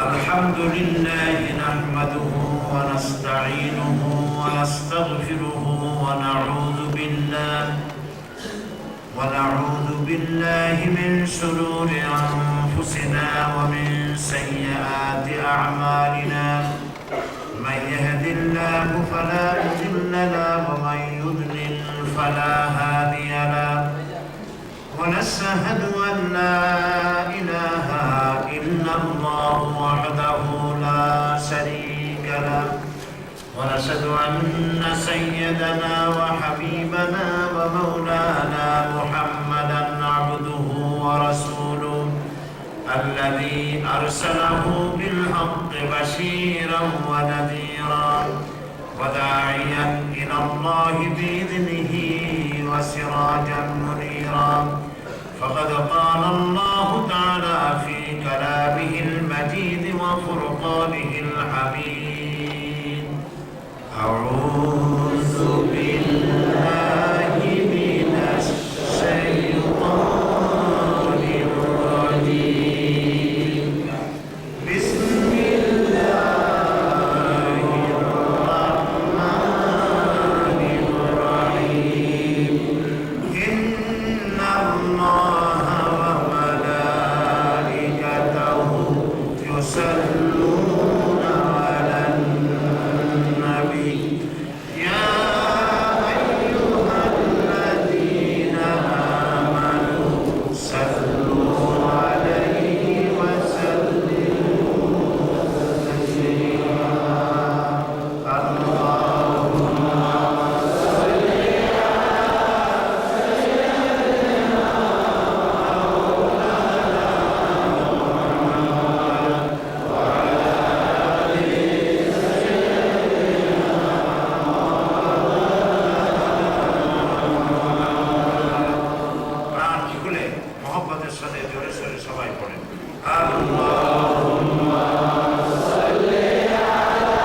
الحمد لله نحمده ونستعينه ونستغفره ونعوذ بالله من شرور أنفسنا ومن سيئات أعمالنا من يهد الله فلا مضل له ومن يضلل فلا هادي له ونشهد أن لا إله إلا الله وحده لا شريك له ونشهد أن سيدنا وحبيبنا ومولانا محمدا عبده ورسوله الذي أرسله بالحق بشيرا ونذيرا وداعيا إلى الله بإذنه وسراجا منيرا فقد قال الله تعالى في كلامه المجيد وفرقانه الحميد أعوذ بالله من الشيطان الرجيم بسم الله الرحمن الرحيم إن الله وملائكته يصلون على النبي يا أيها الذين آمنوا صلوا عليه وسلموا تسليما اللهم صل প্রাণ খুলে মহব্বতের সাথে জোরে সোরে সবাই পড়েন আল্লাহুম্মা সাল্লি আলা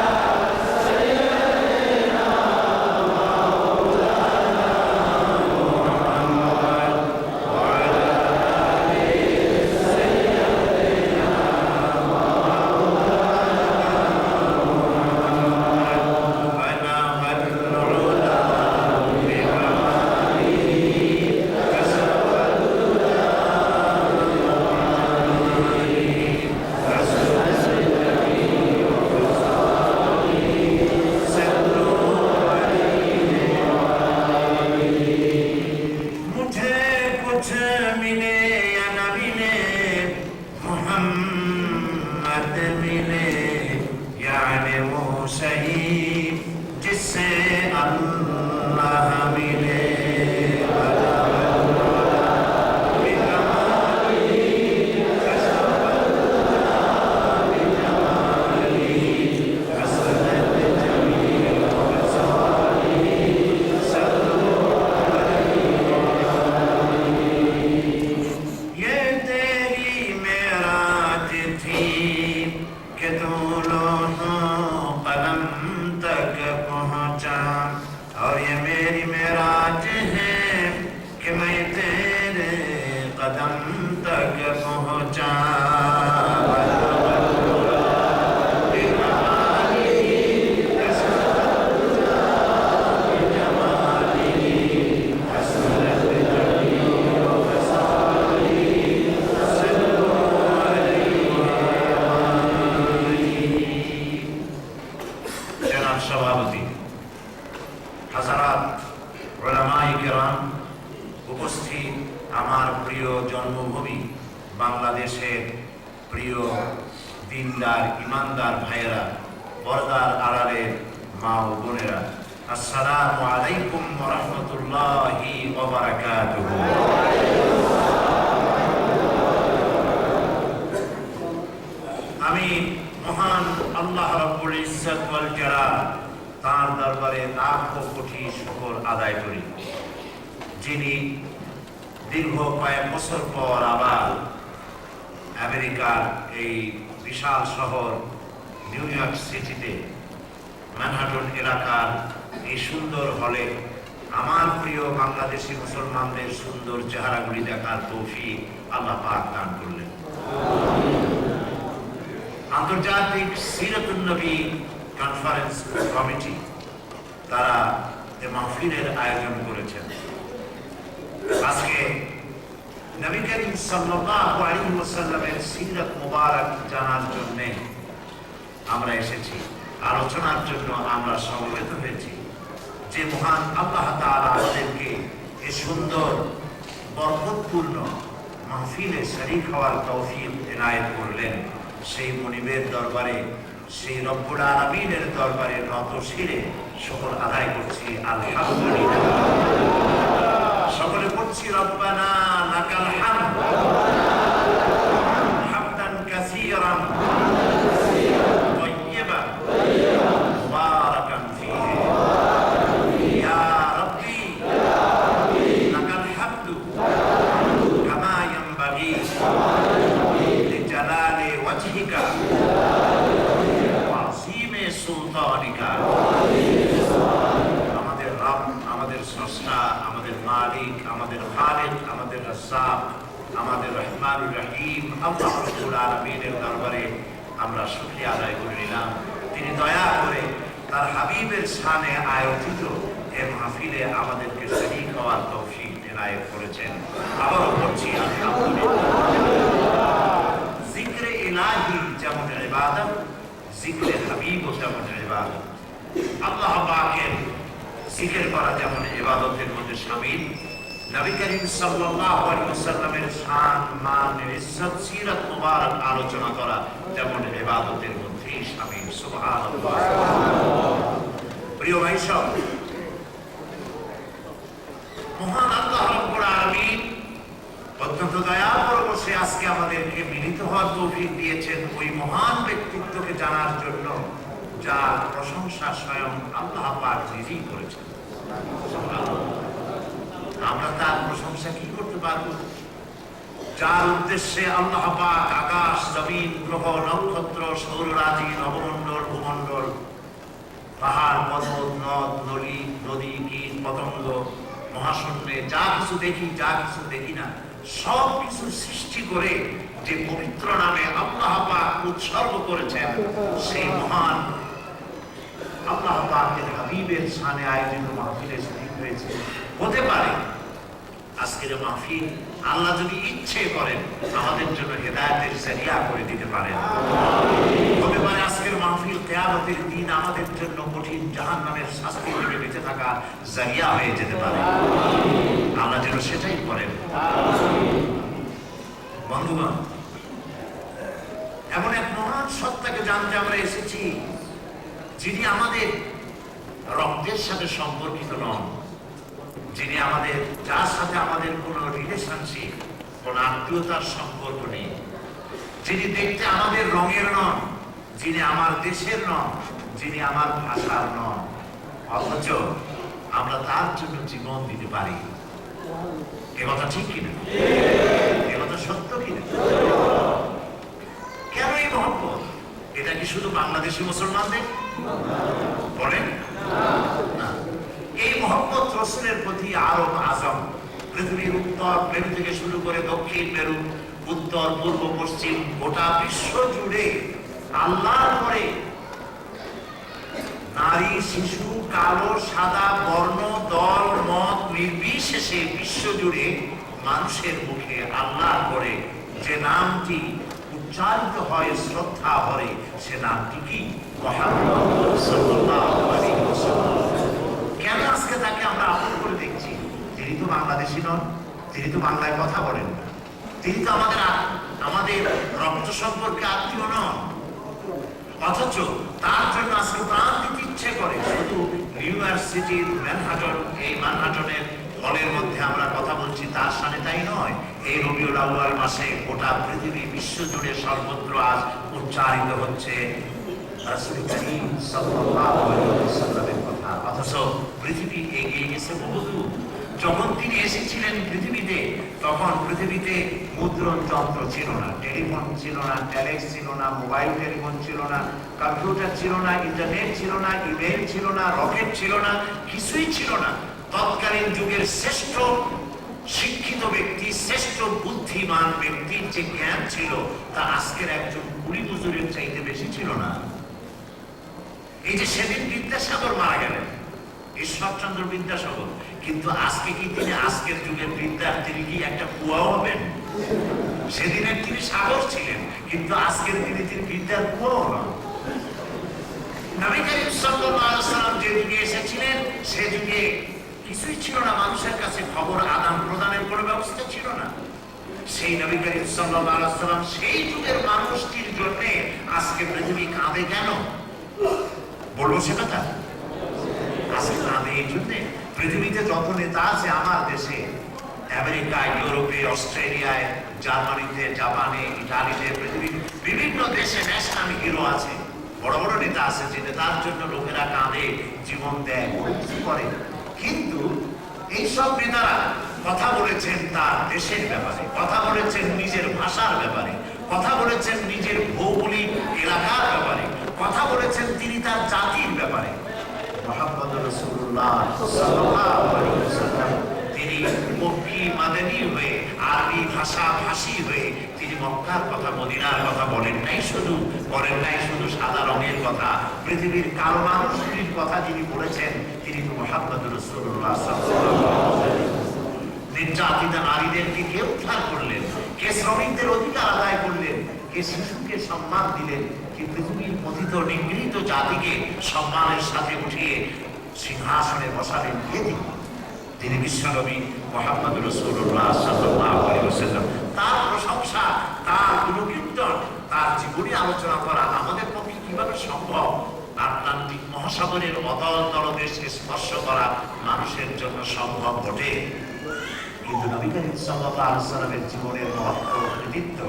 সাইয়্যিদিনা মাওলানা মুহাম্মদ ওয়া আলা আলি সাইয়্যিদিনা মাওলানা मुझे कुछ मिले या न मिले मोहम्मद मिले यानी वो सही जिससे अल्लाह मिले ये तेरी मेराज थी कि तू लोगों कलम तक पहुंचा और ये मेरी मेराज है कि मैं तेरे कदम तक पहुंचा জনাব সভাপতি হাজারাত উলামায়ে কেরাম উপস্থিত আমার প্রিয় জন্মভূমি বাংলাদেশের প্রিয় দিনদার ইমানদার ভাইয়েরা পর্দার আড়ালের মা ও বোনেরা আসসালামু আলাইকুম ওয়া রাহমাতুল্লাহি ওয়া বারাকাতুহু আমি মহান আল্লাহ রাব্বুল ইজ্জত ওয়াল জালাল তার দরবারে লাখ কোটি শুকর আদায় করি যিনি দীর্ঘ কয়েক বছর পর আবার আমেরিকার এই বিশাল শহর নিউ ইয়র্ক সিটিতে ম্যানহাটন এলাকার এই সুন্দর হলে আমার প্রিয় বাংলাদেশি মুসলমানদের সুন্দর চেহারাগুলি দেখার তৌফিক আল্লাহ পাক দান করলেন। আন্তর্জাতিক সিরাতুন নবী কনফারেন্স কমিটি তারা এই মাহফিলের আয়োজন করেছেন। আজকে নবী করিম সাল্লাল্লাহু আলাইহি ওয়াসাল্লামের সিরাত মুবারক জানার জন্য আমরা এসেছি, আলোচনার জন্য আমরা সমবেত হয়েছি। যে মহান আল্লাহ তাআলা আমাদেরকে এই সুন্দর বরকতপূর্ণ মাহফিলে শরীক হওয়ার তৌফিক এনায়েত করলেন, সেই মুনিবের দরবারে, সেই রব্বুল আলামিনের দরবারে নত শিরে শুকর আদায় করছি আলহামদুলিল্লাহ। সকলে পড়ছি রব্বানা লাকাল হামদ হামদান কাসীরান তাইয়্যিবান মুবারাকান ফীহি ইয়া রাব্বি লাকাল হামদু কামা ইয়ানবাগি লিজালালি ওয়াজহিকা ওয়া আযীমি সুলতানিকা। আমাদের রব, আমাদের স্রষ্টা, আমাদের মালিক, আমাদের খালিক, আমাদের রাজ্জাক, আমাদের রহমানুর রহিম আল্লাহ রাব্বুল আলামিনের দরবারে আমরা শুকরিয়া আদায় করে নিলাম। তিনি দয়া করে তার হাবিবের শানে আয়োজিত এই মাহফিলে আমাদেরকে শরীক হওয়ার তৌফিক এনায়েত করেছেন। আবারও বলছি আলহামদুলিল্লাহ। জিক্রে ইলাহি যেমন ইবাদত, জিক্রে হাবিবও তেমন ইবাদত। আল্লাহ পাকের জিকির করা যেমন ইবাদতের মধ্যে শামিল, নবী করিম সাল্লাল্লাহু আলাইহি ওয়াসাল্লামের শান, মান, ইজ্জত, সিরাত মুবারক আলোচনা করা তেমন ইবাদতের মধ্যেই শামিল। সুবহানাল্লাহ। প্রিয় ভাই সব, মহান আল্লাহ রাব্বুল আলামিন অত্যন্ত দয়া পরবশে আজকে আমাদেরকে মিলিত হওয়ার তৌফিক দিয়েছেন ওই মহান ব্যক্তিত্বকে জানার জন্য, যার প্রশংসা স্বয়ং আল্লাহ পাক নিজেই করেছেন। আমরা তার প্রশংসা কি করতে পারবো? যার উদ্দেশ্যে আল্লাহ পাক আকাশ, জমিন, গ্রহ, নক্ষত্র, সৌররাজি, নবমণ্ডল, ভূমণ্ডল, পাহাড়, পর্বত, নদ, নদী, কীট, পতঙ্গ, মহাশূন্যে যা কিছু দেখি, যা কিছু দেখি না, সব কিছু সৃষ্টি করে যে পবিত্র নামে আল্লাহ পাক উৎসর্গ করেছেন, সেই মহান আল্লাহ পাকের হাবিবের শানে আয়োজিত মাহফিলে শরীক হয়েছে। হতে পারে আজকের মাহফিল আল্লাহ যদি ইচ্ছে করেন আমাদের জন্য হেদায়েতের জারিয়া করে দিতে পারেন। হতে পারে আজকের মাহফিল কিয়ামতের দিন আমাদের জন্য কঠিন জাহান্নামের শাস্তি থেকে বেঁচে থাকা জারিয়া হয়ে যেতে পারে। আল্লাহ যেন সেটাই করেন। বন্ধুগণ, এমন এক মহান সত্তাকে জানতে আমরা এসেছি, যিনি আমাদের রক্তের সাথে সম্পর্কিত নন, যিনি আমাদের, যার সাথে আমাদের কোনো রিলেশনশিপ, কোনো আত্মীয়তার সম্পর্ক নেই, যিনি দেখতে আমাদের রঙের নন, যিনি আমার দেশের নন, যিনি আমার ভাষার নন, অথচ আমরা তার জন্য জীবন দিতে পারি। এ কথা ঠিক কিনা? এ কথা সত্য কিনা? কেন এই মহব্বত? এটা কি শুধু বাংলাদেশি মুসলমানদের বলেন না? এই মহব্বত রাসূলের প্রতি আরব আজম, পৃথিবীর উত্তর মেরু থেকে শুরু করে দক্ষিণ মেরু, উত্তর, পূর্ব, পশ্চিম, গোটা বিশ্ব জুড়ে আল্লাহর পরে নারী, শিশু, কালো, সাদা, বর্ণ, দল, মত নির্বিশেষে বিশ্ব জুড়ে মানুষের মুখে আল্লাহর পরে যে নামটি উচ্চারিত হয় শ্রদ্ধা ভরে, সে নামটি কি? মুহাম্মদ সাল্লাল্লাহু আলাইহি ওয়াসাল্লাম। কেন আজকে তাকে আমরা আপন করে দেখছি? তিনি তো বাংলাদেশী নন, তিনি তো বাংলায় কথা বলেন না, তিনি তো আমাদের রক্ত সম্পর্কে আত্মীয় নন, অথচ তার জন্য আজকে প্রাণ দিতে ইচ্ছে করে। শুধু নিউ ইয়র্ক সিটির ম্যানহাটন, এই ম্যানহাটনের হলের মধ্যে আমরা কথা বলছি, তার সাথে তাই নয়, এই রবিউল আউয়াল মাসে গোটা পৃথিবী বিশ্ব জুড়ে সর্বত্র আজ উচ্চারিত হচ্ছে রাসূল করিম সাল্লাল্লাহু আলাইহি ওয়াসাল্লামের কথা। অথচ পৃথিবী এগিয়ে গেছে বহুদূর। যখন তিনি এসেছিলেন পৃথিবীতে, তখন পৃথিবীতে মুদ্রণ যন্ত্র ছিল না, টেলিফোন ছিল না, টেলেক্স ছিল না, মোবাইল টেলিফোন ছিল না, কম্পিউটার ছিল না, ইন্টারনেট ছিল না, ইমেল ছিল না, রকেট ছিল না, কিছুই ছিল না। তৎকালীন যুগের শ্রেষ্ঠ শিক্ষিত ব্যক্তি, শ্রেষ্ঠ বুদ্ধিমান ব্যক্তির যে জ্ঞান ছিল, তা আজকের একজন কুড়ি মজুরের চাইতে বেশি ছিল না। এই যে সেদিন বিদ্যাসাগর মারা গেলেন, ঈশ্বরচন্দ্র বিদ্যাসাগর, কিন্তু আজকে কি তিনি আজকের যুগের বিদ্যার তিনি কি একটা কুয়াও হবেন? সেদিনের তিনি সাগর ছিলেন, কিন্তু আজকের দিনে তিনি বিদ্যার কুয়াও হন। নবী করিম সাল্লাল্লাহু আলাইহি ওয়াসাল্লাম যে যুগে এসেছিলেন সে যুগে কিছুই ছিল না, মানুষের কাছে খবর আদান প্রদানের কোনো ব্যবস্থা ছিল না। সেই নবী করিম সাল্লাল্লাহু আলাইহি ওয়াসাল্লাম সেই যুগের মানুষটির জন্য আজকে পৃথিবী কাঁদে কেন বলবো সে কথা? আজকে কাঁদে এই জন্যে পৃথিবীতে যত নেতা আছে আমার দেশে, আমেরিকায়, ইউরোপে, অস্ট্রেলিয়ায়, জার্মানিতে, জাপানে, ইটালিতে, পৃথিবীর বিভিন্ন দেশে ন্যাশনাল হিরো আছে, বড় বড় নেতা আছে যে নেতার জন্য লোকেরা কাঁদে, জীবন দেয়, কিছু করে। কিন্তু এইসব নেতারা কথা বলেছেন তার দেশের ব্যাপারে, কথা বলেছেন নিজের ভাষার ব্যাপারে, কথা বলেছেন নিজের ভৌগোলিক এলাকার ব্যাপারে, কথা বলেছেন তিনি তার জাতির ব্যাপারে। মুহাম্মদ রাসূলুল্লাহ সাল্লাল্লাহু আলাইহি ওয়াসাল্লাম তিনি মক্কি মাদানী হয়ে, আরবি ভাষা ভাষী হয়ে তিনি মক্কার কথা, মদিনার কথা বলেন নাই, শুধু সাদা রঙের কথা, পৃথিবীর কালো মানুষটির কথা যিনি বলেছেন তিনি তো মুহাম্মদ রাসূলুল্লাহ সাল্লাল্লাহু আলাইহি ওয়াসাল্লাম। নির্যাতিত নারীদেরকে কে উদ্ধার করলেন, কে শ্রমিকদের অধিকার আদায় করলেন, কে শিশুকে সম্মান দিলেন, কে পৃথিবীর পতিত নিগৃহীত জাতিকে সম্মানের সাথে উঠিয়ে সিংহাসনে বসালেন, কে তিনি বিশ্বনবী মুহাম্মদ রাসূলুল্লাহ সাল্লাল্লাহু আলাইহি ওয়াসাল্লাম। তার প্রশংসা, তার গুণকীর্তন, তার জীবনী আলোচনা করা আমাদের পক্ষে কিভাবে সম্ভব? আটলান্টিক মহাসাগরের অতল তলদেশকে স্পর্শ করা মানুষের জন্য সম্ভব বটে, কিন্তু নবী করিম সাল্লাল্লাহু আলাইহি ওয়াসাল্লামের জীবনের মহত্ব, কৃতিত্ব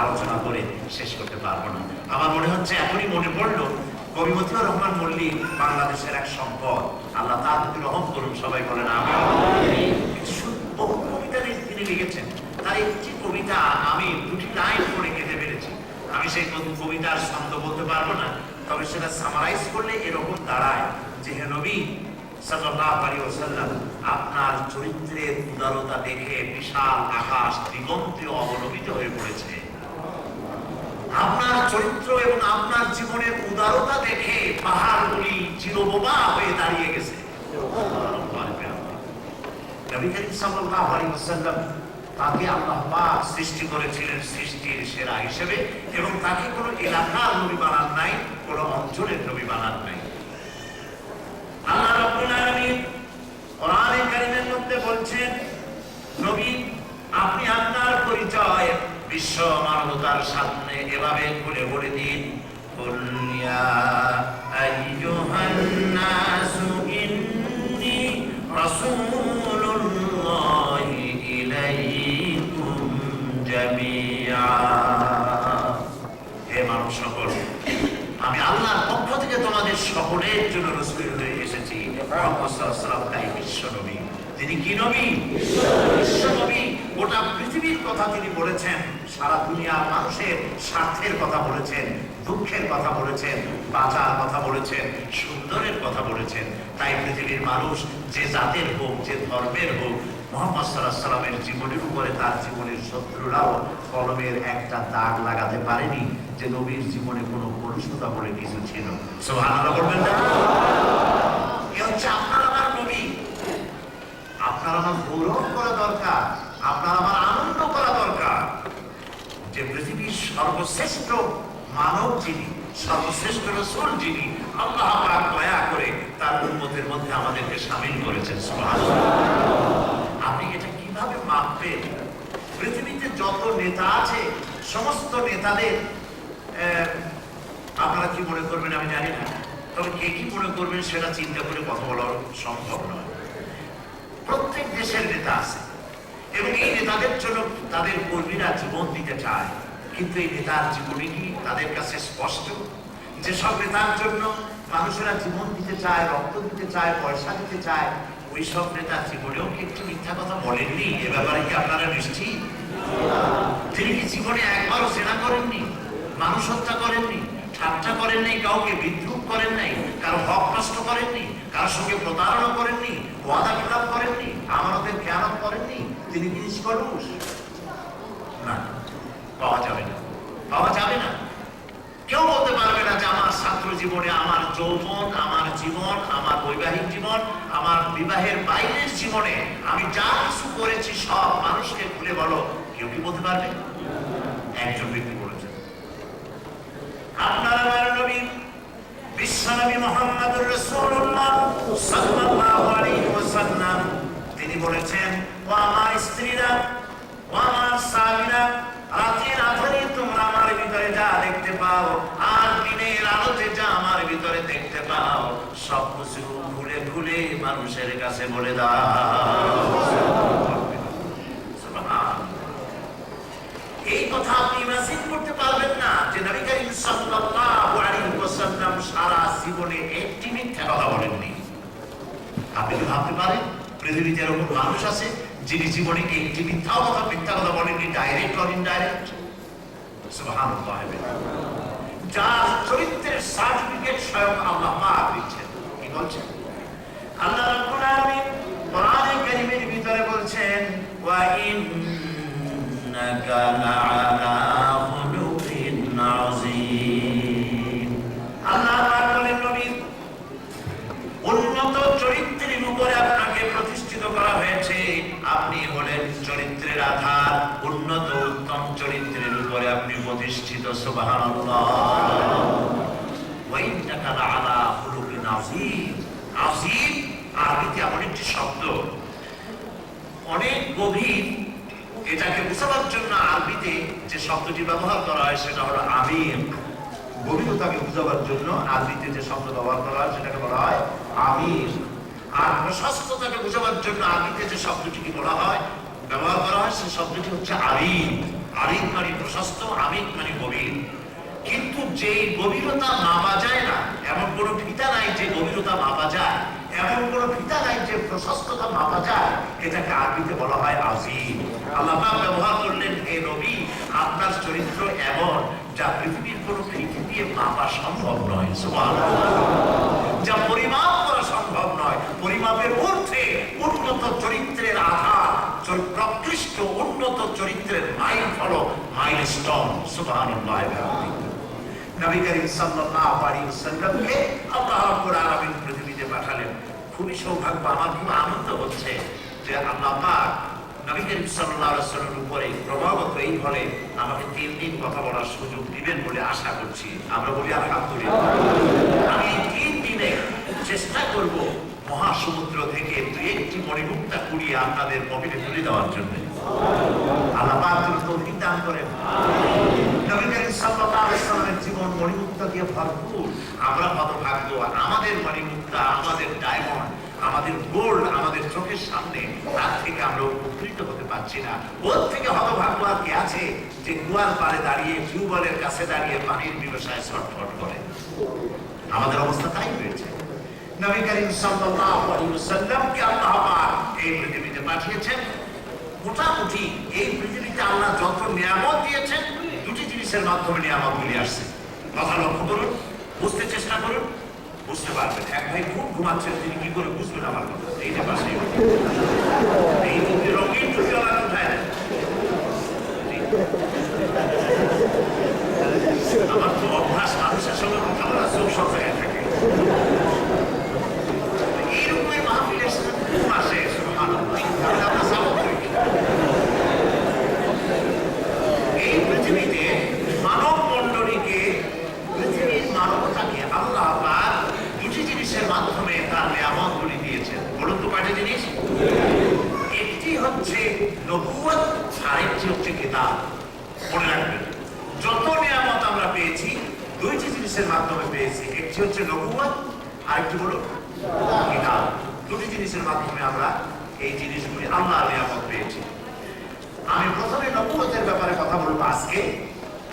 আলোচনা করে শেষ করতে পারবো না। আমার মনে হচ্ছে এখনই মনে পড়লো কবি মতিউর রহমান মল্লিক বাংলাদেশের এক সম্পদ, আল্লাহ তার প্রতি রহম করুন, সবাই বলেন আমিন। বহু কবিতা তিনি লিখেছেন, তার একটি কবিতা আমি দুটি লাইন পড়ে কেঁদে পেরেছি। আমি সেই কবিতার ছন্দ বলতে পারবো না, তবে সেটা সামারাইজ করলে এরকম দাঁড়ায় যে হে নবী সাল্লাল্লাহু আলাইহি ওয়াসাল্লাম, আপনার চরিত্রের উদারতা দেখে বিশাল আকাশ দিগন্তে অবলোকিত হয়ে পড়েছে। আপনার চরিত্র এবং আপনার জীবনের উদারতা দেখে পাহাড়গুলি চিরবোবা হয়ে দাঁড়িয়ে গেছে। নবী করিম সাল্লাল্লাহু আলাইহি ওয়াসাল্লাম তাকে আল্লাহ পাক সৃষ্টি করেছিলেন সৃষ্টির সেরা হিসেবে, এবং তাকে কোনো এলাকার নবী বানান নাই, কোনো অঞ্চলের নবী বানান নাই। আল্লাহ রাব্বুল আলামিন কোরআনে কারীমের মধ্যে বলছেন, নবী আপনি আপনার পরিচয় বিশ্ব মানবতার সামনে এভাবে খুলে বলে দিন, কুল ইয়া আইয়ুহান নাসু ইন্নী রাসূলুল্লাহি ইলাইকুম জামিআ। হে মানব সকল, আমি আল্লাহর পক্ষ থেকে তোমাদের সকলের জন্য রাসূল হয়ে এসেছি। মুহাম্মদ সাল্লাল্লাহু আলাইহি ওয়াসাল্লাম তাই বিশ্ব নবী। তিনি কি নবী? বিশ্ব নবী। গোটা পৃথিবীর কথা তিনি বলেছেন, সারা দুনিয়ার মানুষের স্বার্থের কথা বলেছেন, দুঃখের কথা বলেছেন, বাঁচার কথা বলেছেন, সুন্দরের কথা বলেছেন। তাই পৃথিবীর মানুষ যে জাতের হোক, যে ধর্মের হোক, মুহাম্মদ সাল্লাল্লাহু আলাইহি ওয়াসাল্লামের জীবনের উপরে তার জীবনের শত্রুরাও কলমের একটা দাগ লাগাতে পারেনি যে নবীর জীবনে কোনো কলুষতা বলে কিছু ছিল। সুবহানাল্লাহ বলবেন না? এ হচ্ছে আপনার আমার নবী। আপনার আমার গৌরব করা দরকার, আপনার আমার আনন্দ করা দরকার যে পৃথিবীর সর্বশ্রেষ্ঠ মানব যিনি, সর্বশ্রেষ্ঠ রাসূল যিনি, আল্লাহ পাক দয়া করে তার উম্মতের মধ্যে আমাদেরকে শামিল করেছেন। সুবহানাল্লাহ। আপনি এটা কিভাবে মাপবেন? পৃথিবীতে যত নেতা আছে সমস্ত নেতাদের আপনারা কি মনে করবেন আমি জানি না, তবে কে কি মনে করবেন সেটা চিন্তা করে কথা বলা সম্ভব নয়। প্রত্যেক দেশের নেতা আছে এবং এই নেতাদের জন্য তাদের কর্মীরা জীবন দিতে চায়, কিন্তু এই নেতার জীবনী কি তাদের কাছে স্পষ্ট? যেসব নেতার জন্য মানুষেরা জীবন দিতে চায়, রক্ত দিতে চায়, পয়সা দিতে চায়, ওই সব নেতার জীবনেও কি একটু মিথ্যা কথা বলেননি? এ ব্যাপারে কি আপনারা নিশ্চিত? তিনি কি জীবনে একবারও জেনা করেননি, মানুষ হত্যা করেননি, ঠাট্টা করেন নাই, কাউকে বিদ্রুপ করেন নাই, কারো হক নষ্ট করেননি, কারোর সঙ্গে প্রতারণা করেননি, ওয়াদা খেলাপ করেননি, আমানতের খেয়ানত করেননি? তিনি কি নিষ্কলুষ? না, পাওয়া যাবে না, পাওয়া যাবে না। জীবনে, আমার যৌবন, আমার জীবন, আমার বৈবাহিক জীবন, আমার বিবাহের বাইরের জীবনে আমি যা কিছু করেছি সব মানুষকে খুলে বলো, কেউ কি বলতে পারবে? একজন ব্যক্তি বলেছেন। আপনার আমার নবী বিশ্বনবী মুহাম্মদুর রাসূলুল্লাহ সাল্লাল্লাহু আলাইহি ওয়াসাল্লাম তিনি বলেছেন, ও আমার স্ত্রীরা, ও আমার স্বামীরা, রাতের আধারে তোমরা আমার ভিতরে যা দেখতে পাও আর দিনের আলোতে যা আমার ভিতরে দেখতে পাও সব কিছু খুলে খুলে মানুষের কাছে বলে দাও। এই কথা আপনি ইমাজিন করতে পারবেন না যে নবী করিম সাল্লাল্লাহু আলাইহি ওয়াসাল্লাম সারা জীবনে একটি মিথ্যা কথা বলেননি। আপনি কি ভাবতে পারেন পৃথিবীতে এরকম মানুষ আছে যিনি জীবনে একটি মিথ্যা কথা বলেননি, ডাইরেক্ট অর ইনডাইরেক্ট? সুবহানাল্লাহ। যার চরিত্রের সার্টিফিকেট স্বয়ং আল্লাহ পাক দিচ্ছেন। কি বলছেন? আল্লাহ রাব্বুল আলামিন কোরআনে কারীমের ভিতরে বলছেন, ওয়া ইন্নাকা লাআলা খুলুকিন আযীম। আল্লাহ পাক বলেন, নবী উন্নত চরিত্রের উপরে আপনাকে প্রতিষ্ঠিত করা হয়েছে। আপনি হলেন চরিত্রের আধার, উন্নত উত্তম চরিত্রের উপরে আপনি প্রতিষ্ঠিত। সুবহানাল্লাহ। ওয়া ইন্নাকা লাআলা খুলুকিন আযীম। আযীম আরবিতে এমন একটি শব্দ, অনেক গভীর। এটাকে বোঝাবার জন্য আরবিতে যে শব্দটি ব্যবহার করা হয় সেটা হলো আমির। গভীরতাকে বোঝাবার জন্য আরবিতে যে শব্দ ব্যবহার করা হয় সেটাকে বলা হয় আমির। আর প্রশস্ততাকে বোঝাবার জন্য আরবিতে যে শব্দটিকে বলা হয়, ব্যবহার করা হয়, সেই শব্দটি হচ্ছে আরিদ। আরিদ মানে প্রশস্ত, আমির মানে গভীর। কিন্তু যে গভীরতা মাপা যায় না, এমন কোন ফিতা নাই যে গভীরতা মাপা যায়, এমন কোন ফিতা নাই যে প্রশস্ততা মাপা যায়, এটাকে আরবিতে বলা হয় আযীম। আল্লাহ পাক ব্যবহার করলেন, হে নবী আপনার চরিত্র এমন যা পৃথিবীর কোন ফিতা দিয়ে মাপা সম্ভব নয়। সুবহানাল্লাহ। যা পরিমাপ করা সম্ভব নয়, পরিমাপের ঊর্ধ্বে উন্নত চরিত্রের আধার, প্রকৃষ্ট উন্নত চরিত্রের মাইল ফলক, মাইলস্টোন। সুবহানাল্লাহ। নবী করিম সাল্লাল্লাহু আলাইহি ওয়াসাল্লামকে আল্লাহ রাব্বুল আলামিন পৃথিবীতে পাঠালেন। খুবই সৌভাগ্য, আমার খুব আনন্দ হচ্ছে যে আল্লাহ পাক নবী করিম সাল্লাল্লাহু আলাইহি ওয়াসাল্লামের উপরে ক্রমাগত এই ফলে আমাকে 3 দিন কথা বলার সুযোগ দিবেন বলে আশা করছি। আমরা বলি আলহামদুলিল্লাহ। আমি 3 দিনে চেষ্টা করব মহাসমুদ্র থেকে 2-1টি মণিমুক্তা কুড়িয়ে আপনাদের পকেটে তুলে দেওয়ার জন্য। আল্লাহ পাক তৌফিক দান করেন। নবী করিম সাল্লাল্লাহু আলাইহি ওয়াসাল্লামের জীবন মণিমুক্তা দিয়ে ভরপুর। আমরা হতভাগ্য, আমাদের মণিমুক্তা, আমাদের ডায়মন্ড, আমাদের গোল্ড আমাদের চোখের সামনে, তার থেকে আমরা উপকৃত হতে পারছি না। ওর থেকে হতভাগ্য আর কি আছে যে কুয়ার পাড়ে দাঁড়িয়ে, টিউবওয়েলের কাছে দাঁড়িয়ে পানির বিবসায় ছটফট করে। আমাদের অবস্থা তাই হয়েছে। নবী করিম সাল্লাল্লাহু আলাইহি ওয়াসাল্লামকে আল্লাহ পাক এই পৃথিবীতে পাঠিয়েছেন। মোটামুটি এই পৃথিবীতে আল্লাহ যত নিয়ামত দিয়েছেন, দুটি জিনিসের মাধ্যমে নিয়ামতগুলি আসছে। কথা লক্ষ্য করুন, বুঝতে চেষ্টা করুন, বুঝতে পারবেন। এক ভাই খুব ঘুমাচ্ছেন, তিনি কি করে বুঝবেন আমার কথা? এইটা পাশে এই টুপি, রঙিন টুপি ওরা উঠায় দেন। আমার তো অভ্যাস মানুষের সঙ্গে কথা বলা, চোখ সব জায়গায় থাকে। এইরকমই মাহফিলের সাথে ঘুম আসে। সুবহানাল্লাহ। আমরা সাপোর্ট করি। এই পৃথিবীতে মানব মণ্ডলীকে, পৃথিবীর মানবতাকে আল্লাহ পাক দুটি জিনিসের মাধ্যমে তার নিয়ামতগুলি দিয়েছেন। বলুন তো কয়টা জিনিস? একটি হচ্ছে নবুয়ত, আরেকটি হচ্ছে কিতাব। মনে রাখবেন, যত নিয়ামত আমরা পেয়েছি 2টি জিনিসের মাধ্যমে পেয়েছি। একটি হচ্ছে নবুয়ত, আরেকটি হলো কিতাব। 2টি জিনিসের মাধ্যমে আমরা এই জিনিসগুলি আল্লাহর নিয়ামত পেয়েছি। আমি প্রথমে নবুয়তের ব্যাপারে কথা বলবো আজকে,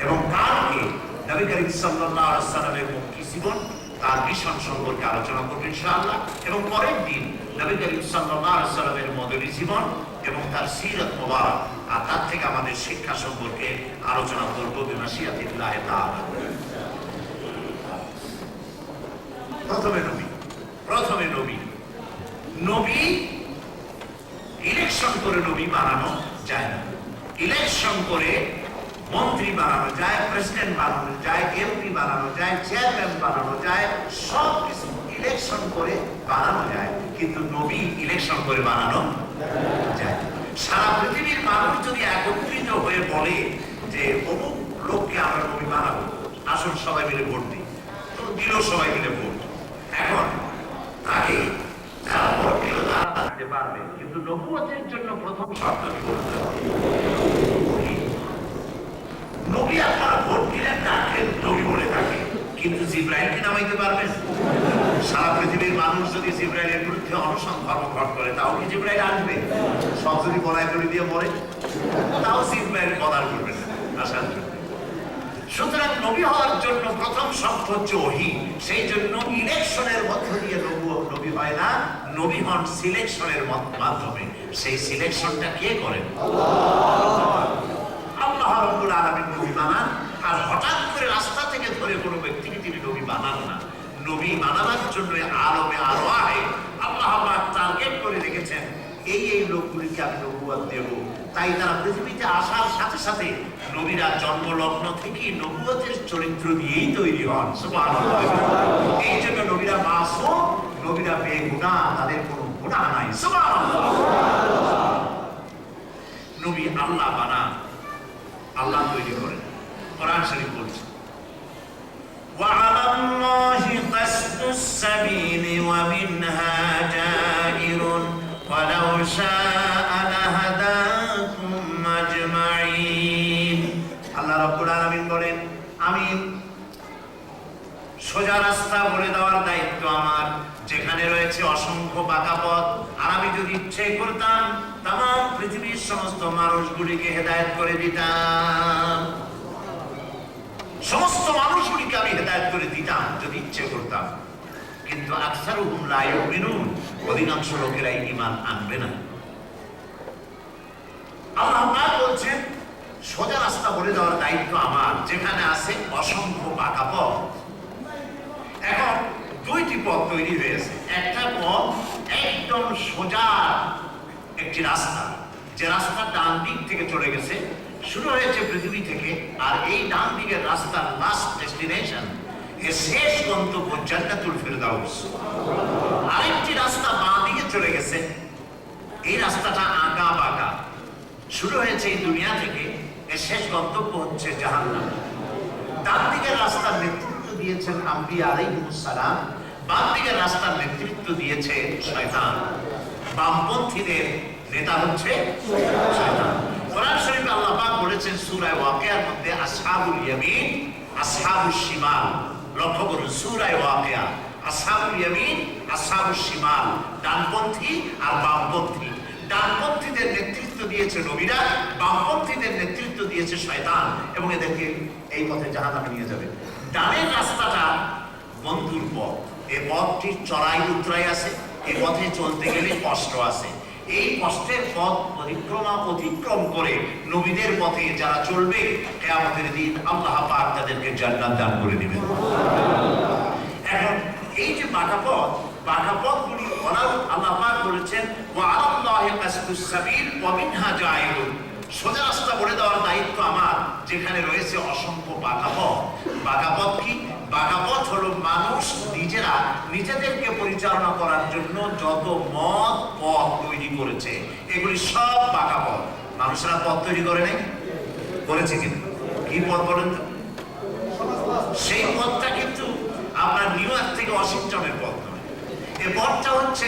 এবং কালকে নবী করিম সাল্লাল্লাহু আলাইহি ওয়াসাল্লামের মুক্তি জীবন, তার মিশন সম্পর্কে আলোচনা করব ইনশাআল্লাহ। এবং পরের দিন নবী করিম সাল্লাল্লাহু আলাইহি ওয়াসাল্লামের মদনী জীবন এবং তার সিরাত মুবারক আর তার থেকে আমাদের শিক্ষা সম্পর্কে আলোচনা করব বিমাশিয়াতিল্লাহ তাআলা। প্রথমে নবী ইলেকশন করে নবী বানানো যায় না। ইলেকশন করে মন্ত্রী বানানো যায়, প্রেসিডেন্ট বানানো যায়, এমপি বানানো যায়, চেয়ারম্যান বানানো যায়, সব কিছু ইলেকশন করে বানানো যায়, কিন্তু নবী ইলেকশন করে বানানো যায়। সারা পৃথিবীর মানুষ যদি একত্রিত হয়ে বলে যে অমুক লোককে আমরা নবী বানাবো, আসল সবাই মিলে ভোট দিই, তো দিল সবাই মিলে ভোট। এখন তাকে যারা ভোট দিল তারা থাকতে পারবে, কিন্তু নবুয়তের জন্য প্রথম শর্ত কি করতে হবে? নবী আপনারা ভোট দিলেন, তাকে নবী বলে থাকে, কিন্তু জিবরাইলকে নামাইতে পারবেন? সারা পৃথিবীর মানুষ যদি জিবরাইলের বিরুদ্ধে অনশন ধর্মঘট করে, তাও কি জিবরাইল আসবে? সব যদি বলায় দড়ি দিয়ে মরে, তাও জিবরাইল বদার করবে না আসার জন্য। সুতরাং নবী হওয়ার জন্য প্রথম শর্ত হচ্ছে ওহী। সেই জন্য ইলেকশনের মধ্য দিয়ে নবী হয় না, নবী হন সিলেকশনের মাধ্যমে। সেই সিলেকশনটা কে করেন? আল্লাহ রাব্বুল আলামিন নবী বানান, আর হঠাৎ করে রাস্তা থেকে ধরে কোনো ব্যক্তিকে তিনি নবী বানান না। নবী বানাবার জন্য আলমে আরওয়াহে আল্লাহ পাক টার্গেট করে রেখেছেন, এই এই লোকগুলিকে আমি নবুয়ত দেব। তাই তারা পৃথিবীতে আসার সাথে সাথে নবীরা জন্মলগ্ন থেকে নবুয়তের চরিত্র দিয়েই তৈরি হন। সুবহানাল্লাহ। এই জন্য নবীরা মাসুম, নবীরা বেগুনাহ, তাদের কোনো গুনাহ নাই। সুবহানাল্লাহ। নবী আল্লাহ বানান, আল্লাহ তৈরি করেন। কোরআন শরীফ বলছে, وعلى الله قصد السبيل ومنها جائر ولو شاء لهداكم أجمعين। আল্লাহ রাব্বুল আলামিন বলেন, আমি সোজা রাস্তা বলে দেওয়ার দায়িত্ব আমার, যেখানে রয়েছে অসংখ্য বাঁকা পথ। আর আমি যদি ইচ্ছে করতাম তাম পৃথিবীর সমস্ত মানুষগুলিকে হেদায়েত করে দিতাম, সমস্ত মানুষগুলিকে আমি হেদায়েত করে দিতাম যদি ইচ্ছে করতাম, কিন্তু আকসারুহুম লা ইউমিনুন, অধিকাংশ লোকেরাই ঈমান আনবে না। আল্লাহ পাক বলছেন, সোজা রাস্তা বলে দেওয়ার দায়িত্ব আমার, যেখানে আছে অসংখ্য বাঁকা পথ। এখন দুইটি পথ তৈরি হয়েছে। একটা পথ একদম সোজা একটি রাস্তা, যে রাস্তা ডান দিক থেকে চলে গেছে, শুরু হয়েছে পৃথিবী থেকে, আর এই ডান দিকের রাস্তার লাস্ট ডেস্টিনেশন, এর শেষ গন্তব্য জান্নাতুল ফিরদাউস। আরেকটি রাস্তা বাঁ দিকে চলে গেছে, এই রাস্তাটা আঁকা বাঁকা, শুরু হয়েছে এই দুনিয়া থেকে, এর শেষ গন্তব্য হচ্ছে জাহান্নাম। ডান দিকের রাস্তার নেতৃত্ব দিয়েছেন আম্বিয়া আলাইহিমুস সালাম, বাম দিকের রাস্তার নেতৃত্ব দিয়েছে শয়তান। বামপন্থীদের নেতা হচ্ছে শয়তান। কোরআন শরীফে আল্লাহ পাক বলেছেন সূরা ওয়াকিয়ার মধ্যে, আসহাবুল ইয়ামিন আসহাবুশ শিমাল। লক্ষ্য করুন, সূরা ওয়াকিয়া, আসহাবুল ইয়ামিন আসহাবুশ শিমাল, ডানপন্থী আর বামপন্থী। ডানপন্থীদের নেতৃত্ব দিয়েছে নবীরা, বামপন্থীদের নেতৃত্ব দিয়েছে শয়তান, এবং এদেরকে এই পথে জাহান্নামে নিয়ে যাবে। ডানের রাস্তাটা বন্ধুর পথ, এই পথটির চড়াই উতরাই আছে, এই পথে চলতে গেলে কষ্ট আছে। এই কষ্টের পথ অতিক্রম করে নবীদের পথে যারা চলবে, কিয়ামতের দিন আল্লাহ পাক তাদেরকে জান্নাত দান করে দিবেন। এখন এই যে বাঁকা পথগুলি আল্লাহ পাক বলেছেন, ওয়া আলাল্লাহি কাসদুস সাবিল ওয়া মিনহা জায়িরুন, সোজা রাস্তা বলে দেওয়ার দায়িত্ব আমার, যেখানে রয়েছে অসংখ্য বাঁকা পথ। বাঁকা পথ কি? বাঁকা পথ হলো মানুষ নিজেরা নিজেদেরকে পরিচালনা করার জন্য যত পথ তৈরি করেছে, এগুলি সব বাঁকা পথ। মানুষেরা পথ তৈরি করে নাই? করেছে কিনা? কি পথ বলেন তো? সেই পথটা কিন্তু আপনার নিউ ইয়র্ক থেকে ওয়াশিংটনের পথ নয়। এই পথটা হচ্ছে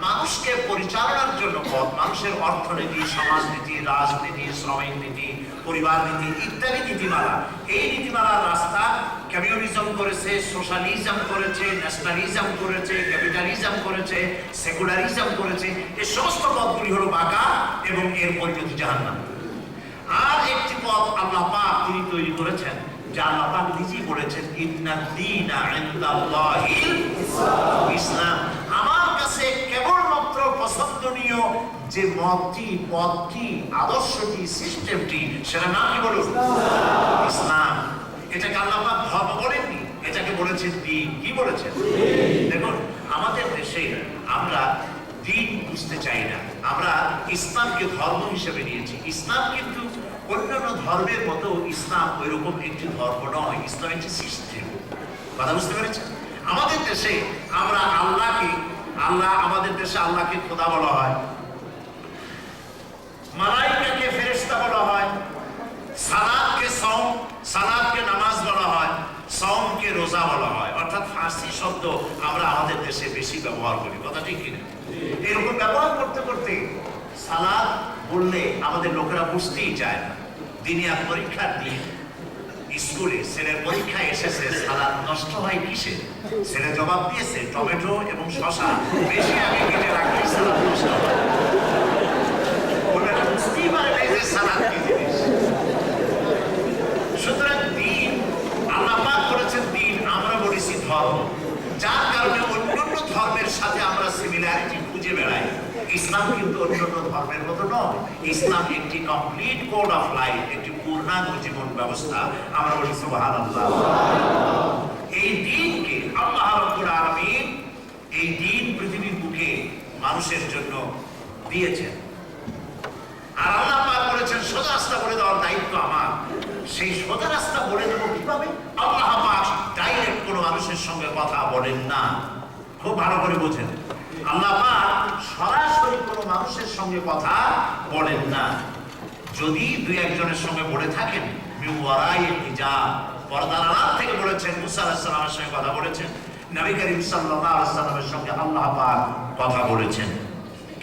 মানুষকে পরিচালনার জন্য পথ। মানুষের অর্থনীতি, সমাজনীতি, রাজনীতি, শ্রমিক নীতি, পরিবার নীতি ইত্যাদি নীতিমালা। এই নীতিমালার রাস্তা কমিউনিজম করেছে, সোশ্যালিজম করেছে, ন্যাশনালিজম করেছে, ক্যাপিটালিজম করেছে, সেকুলারিজম করেছে। এই সমস্ত পথগুলি হলো বাঁকা এবং এর পরিণতি জাহান্নাম। আর একটি পথ আল্লাহ পাক তিনি তৈরি করেছেন, যা আল্লাহ পাক নিজেই বলেছেন, ইন্নাদ দীনা ইনদাল্লাহিল ইসলাম। আমার কাছে কেবলমাত্র পছন্দনীয় যে পথটি, আদর্শটি, সিস্টেমটি, সেটা নাম কি বলুন? ইসলাম। এটাকে আল্লাহ পাক ধর্ম বলেননি, এটাকে বলেছেন দ্বীন। কি বলেছেন? দেখুন, আমাদের দেশে আমরা দ্বীন বুঝতে চাই না, আমরা ইসলামকে ধর্ম হিসেবে নিয়েছি। ইসলাম কিন্তু অন্যান্য ধর্মের মতো ইসলাম ওইরকম একটি ধর্ম নয়, ইসলাম একটি সিস্টেম। কথা বুঝতে পেরেছেন? আমাদের দেশে আমরা আমাদের দেশে আল্লাহকে খোদা বলা হয়, মালাইকাকে ফেরেশতা বলা হয়, সালাতকে নামাজ বলা হয়, সাওমকে রোজা বলা হয়। অর্থাৎ ফার্সি শব্দ আমরা আমাদের দেশে বেশি ব্যবহার করি। কথা ঠিক কিনা? এরকম ব্যবহার করতে করতে সালাত বললে আমাদের লোকেরা বুঝতেই চায় না। দিনিয়ার পরীক্ষার দিন স্কুলে ছেলের পরীক্ষায় এসেছে, সালাদ নষ্ট হয় কিসে? ছেলে জবাব দিয়েছে টমেটো এবং শশা বেশি আগে কেটে রাখলে সালাদ নষ্ট হয়। বুঝতেই পারে না যে সালাদ কি জিনিস। সুতরাং দিন আল্লাহ পাক করেছেন দিন, আমরা বলেছি ধর্ম, যার কারণে অন্যান্য ধর্মের সাথে আমরা সিমিলারিটি খুঁজে বেড়াই। ইসলাম কিন্তু অন্যান্য ধর্মের মতো নয়। ইসলাম একটি কমপ্লিট কোড অফ লাইফ, একটি পূর্ণাঙ্গ জীবন ব্যবস্থা। আমরা বলি সুবহানাল্লাহ। এই দিনকে আল্লাহ রাব্বুল আলামিন এই দিন পৃথিবীর বুকে মানুষের জন্য দিয়েছেন। আর আল্লাহ পাক বলেছেন সোজা রাস্তা বলে দেওয়ার দায়িত্ব আমার। সেই সোজা রাস্তা বলে দেবো কিভাবে? আল্লাহ পাক ডাইরেক্ট কোনো মানুষের সঙ্গে কথা বলেন না। খুব ভালো করে বোঝেন, আল্লাহ পাক সরাসরি কোনো মানুষের সঙ্গে কথা বলেন না। যদি দুই একজনের সঙ্গে বলে থাকেন মিন ওয়ারাইল হিজাব, পর্দার আড়াল থেকে বলেছেন। মুসা আলাইহিস সালামের সঙ্গে কথা বলেছেন, নবী করিম সাল্লাল্লাহু আলাইহি ওয়াসাল্লামের সঙ্গে আল্লাহ পাক কথা বলেছেন।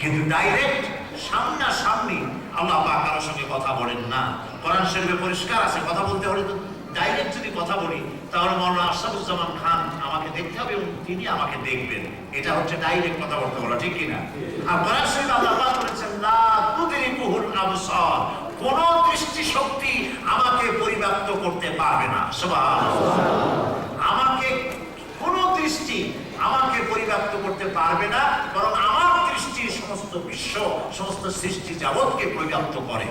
কিন্তু ডাইরেক্ট সামনাসামনি আল্লাহ পাক কারোর সঙ্গে কথা বলেন না। কোরআন শরীফে পরিষ্কার আছে, কথা বলতে হলে তো ডাইরেক্ট যদি কথা বলি তাহলে মাওলানা আশরাফুজ্জামান খান আমাকে দেখতে হবে এবং তিনি আমাকে দেখবেন। এটা হচ্ছে ডাইরেক্ট কথা বলতে বলা, ঠিক কিনা? আর কোরআন শরীফে আল্লাহ পাক বলেছেন লা তুদরিকুহুল আবসার, কোন দৃষ্টি শক্তি আমাকে পরিব্যাপ্ত করতে পারবে না। সুবহানাল্লাহ। আমাকে কোন দৃষ্টি আমাকে পরিব্যাপ্ত করতে পারবে না, বরং আমার দৃষ্টি সমস্ত বিশ্ব, সমস্ত সৃষ্টি জগৎকে পরিব্যাপ্ত করে।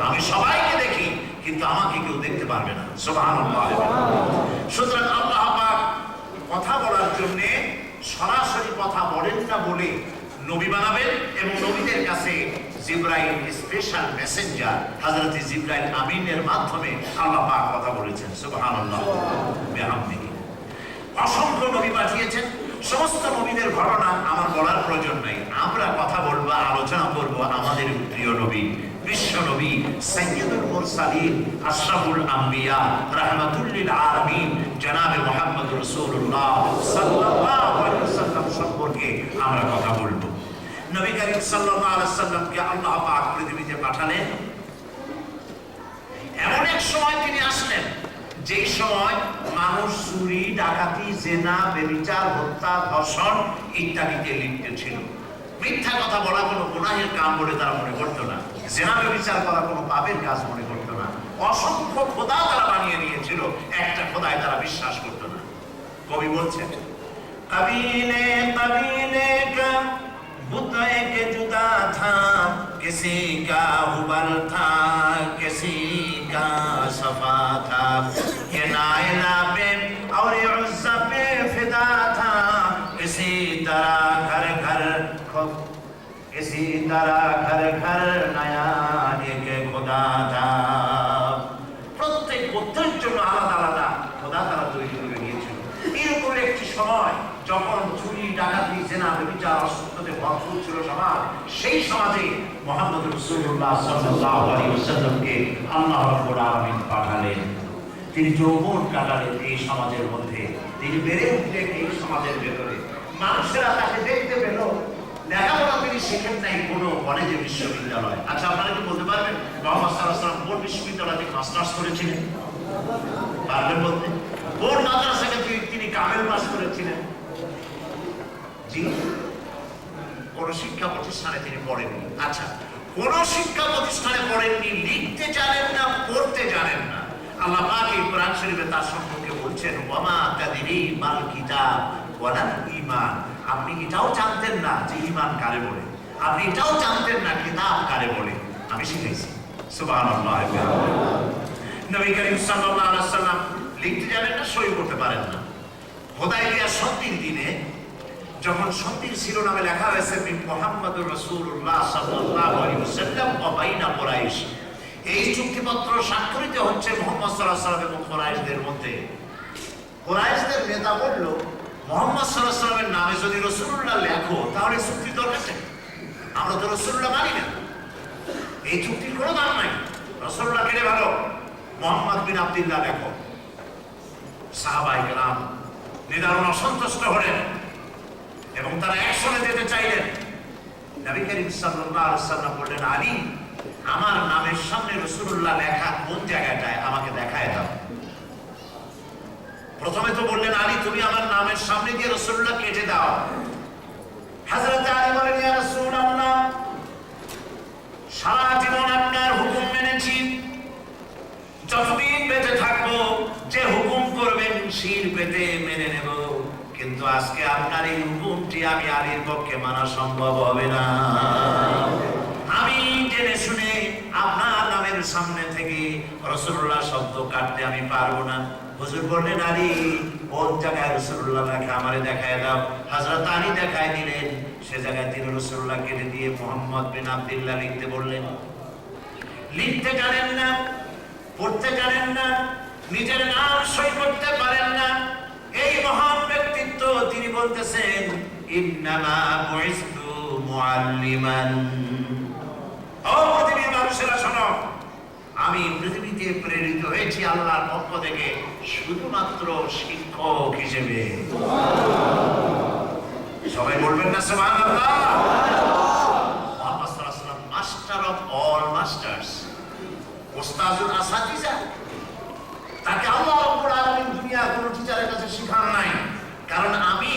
আমি সবাইকে দেখি কিন্তু আমাকে কেউ দেখতে পারবে না। সুবহানাল্লাহ। সুতরাং আল্লাহ পাক কথা বলার জন্য সরাসরি কথা বলেন না বলে নবী বানাবেন এবং নবীদের কাছে জিবরাইল স্পেশাল মেসেঞ্জার হযরত জিবরাইল আমিনের মাধ্যমে আল্লাহ পাক কথা বলেছেন। সুবহানাল্লাহ বিহামদিহি। অসংখ্য নবী পাঠিয়েছেন। সমস্ত নবীদের ঘটনা আমার বলার প্রয়োজন নাই। আমরা কথা বলবো, আলোচনা করব আমাদের প্রিয় নবী, বিশ্ব নবী সাইয়্যিদুল মুরসালিন আশরাফুল আম্বিয়া রাহমাতুল লিল আলামিন জনাবে মুহাম্মদ রাসূলুল্লাহ সাল্লাল্লাহু আলাইহি ওয়াসাল্লাম সম্পর্কে আমরা কথা বলবো। নবী করিম সাল্লাল্লাহু আলাইহি ওয়াসাল্লামকে আল্লাহ পাক পৃথিবীতে পাঠালেন। এমন এক সময় তিনি আসলেন যেই সময় মানুষ চুরি, ডাকাতি, জেনা, ব্যভিচার, হত্যা, ধর্ষণ ইত্যাদিতে লিপ্ত ছিল। মিথ্যা কথা বলা কোনো গুনাহের কাম বলে তারা মনে করতো না। জেনা ব্যভিচার করা কোনো পাপের কাজ মনে করতো না। অসংখ্য খোদা তারা বানিয়ে নিয়েছিল, একটা খোদায় তারা বিশ্বাস করতো না। কবি বলছেন কবিনে কবিনে কা बुत एक जुदा था, किसी का हुबल था, किसी का सफा था, ये नाइला पे और उज़्ज़ा पे फिदा था, इसी तरह घर घर नया एक खुदा था। প্রত্যেক গোত্রের জন্য আলাদা আলাদা খোদা তারা তৈরি করে নিয়েছিল। এরকম একটি সময় যখন চুরি, ডাকাতি, জেনা, ব্যভিচার, অসত্যতে ভরপুর ছিল সমাজ, সেই সমাজে মুহাম্মদ রাসূলুল্লাহ সাল্লাল্লাহু আলাইহি ওয়াসাল্লামকে আল্লাহ রাব্বুল আলামিন পাঠালেন। তিনি যৌবন কাটালেন এই সমাজের মধ্যে, তিনি বেড়ে উঠলেন এই সমাজের ভেতরে। মানুষেরা তাকে দেখতে পেল। লেখাপড়া তিনি শিখেন নাই কোনো কলেজে, বিশ্ববিদ্যালয়। আচ্ছা, আপনারা কি বলতে পারবেন মুহাম্মদ সাল্লাল্লাহু আলাইহি ওয়াসাল্লাম কোন বিশ্ববিদ্যালয় থেকে মাস্টার্স করেছিলেন? পারবেন বলতে? কোন মাদ্রাসা থেকে তিনি কামেল পাস করেছিলেন? জি, কোন শিক্ষা প্রতিষ্ঠানে তিনি পড়েননি। আচ্ছা, কোন শিক্ষা প্রতিষ্ঠানে পড়েননি, লিখতে জানেন না, পড়তে জানেন না। আল্লাহ পাক এই কোরআন শরীফে তার সম্পর্কে বলছেন ওয়ামা তাদরি মাল কিতাব ওয়ালাল ঈমান। আপনি এটাও জানতেন না যে ঈমান কারে বলে, আপনি এটাও জানতেন না কিতাব কারে বলে, আমি শিখাইছি। সুবহানাল্লাহ। নবী করিম সাল্লাল্লাহু আলাইহি ওয়াসাল্লাম লিখতে জানেন না, সই করতে পারেন না। হুদায়বিয়া সন্ধির দিনে যখন সন্ধির শিরোনামে লেখা হয়েছে মিন মুহাম্মাদুর রাসূলুল্লাহ সাল্লাল্লাহু আলাইহি ওয়াসাল্লাম ওয়া বাইনা কুরাইশ, এই চুক্তিপত্র স্বাক্ষরিত হচ্ছে মুহাম্মদ সাল্লাল্লাহু আলাইহি ওয়াসাল্লাম এবং কুরাইশদের মধ্যে। কুরাইশদের নেতা বলল, মুহাম্মদ সাল্লাল্লাহু আলাইহি ওয়াসাল্লামের নামে যদি রাসূলুল্লাহ লেখো তাহলে চুক্তির দরকার নেই, আমরা তো রাসূলুল্লাহ মানি না, এই চুক্তির কোনো দাম নাই, রাসূলুল্লাহ কেটে ভালো মুহাম্মদ বিন আব্দুল্লাহ লেখো। সাহাবায়ে কেরাম নিদারুণ অসন্তুষ্ট হলেন এবং তারা অ্যাকশনে যেতে চাইলেন। নবী করিম সাল্লাল্লাহু আলাইহি ওয়াসাল্লাম বললেন, আলী, আমার নামের সামনে রাসূলুল্লাহ লেখা কোন জায়গাটায় আমাকে দেখায় দাও। প্রথমে তো বললেন, আলী, তুমি আমার নামের সামনে দিয়ে রাসূলুল্লাহ কেটে দাও। হযরত আলী বলেন, ইয়া রাসূলুল্লাহ, সারা জীবন আপনার হুকুম মেনেছি, যতদিন বেঁচে থাকবো যে হুকুম করবেন শির পেতে মেনে নেব, কিন্তু আজকে আপনার এই হুকুমটি আমি আলীর পক্ষে মানা সম্ভব হবে না। আমি জেনে শুনে আপনার নামের সামনে থেকে রাসূলুল্লাহ শব্দ কাটতে আমি পারবো না। হুজুর বললেন, আলী, কোন জায়গায় রাসূলুল্লাহ লেখা আমারে দেখায় দাও। হযরত আলী দেখায় দিলেন, সে জায়গায় তিনি রাসূলুল্লাহ কেটে দিয়ে মুহাম্মদ বিন আব্দুল্লাহ লিখতে বললেন। লিখতে জানেন না, পড়তে জানেন না, নিজের নাম সই করতে পারেন না, এই মহান ব্যক্তিত্ব তিনি বলতেছেন, ইন্নামা বুইসতু মুআল্লিমান। ও পৃথিবীর মানুষেরা শোনো, আমি পৃথিবীতে প্রেরিত হয়েছি আল্লাহর পক্ষ থেকে শুধুমাত্র শিক্ষক হিসেবে। সবাই বলবেন না সুবহানাল্লাহ? মুহাম্মদ সাল্লাল্লাহু আলাইহি ওয়াসাল্লাম মাস্টার অফ অল মাস্টার্স, ওস্তাজুল আসাতিজা। তাকে আল্লাহ রাব্বুল আলামিন দুনিয়ার কোনো টিচারের কাছে শেখান নাই, কারণ আমি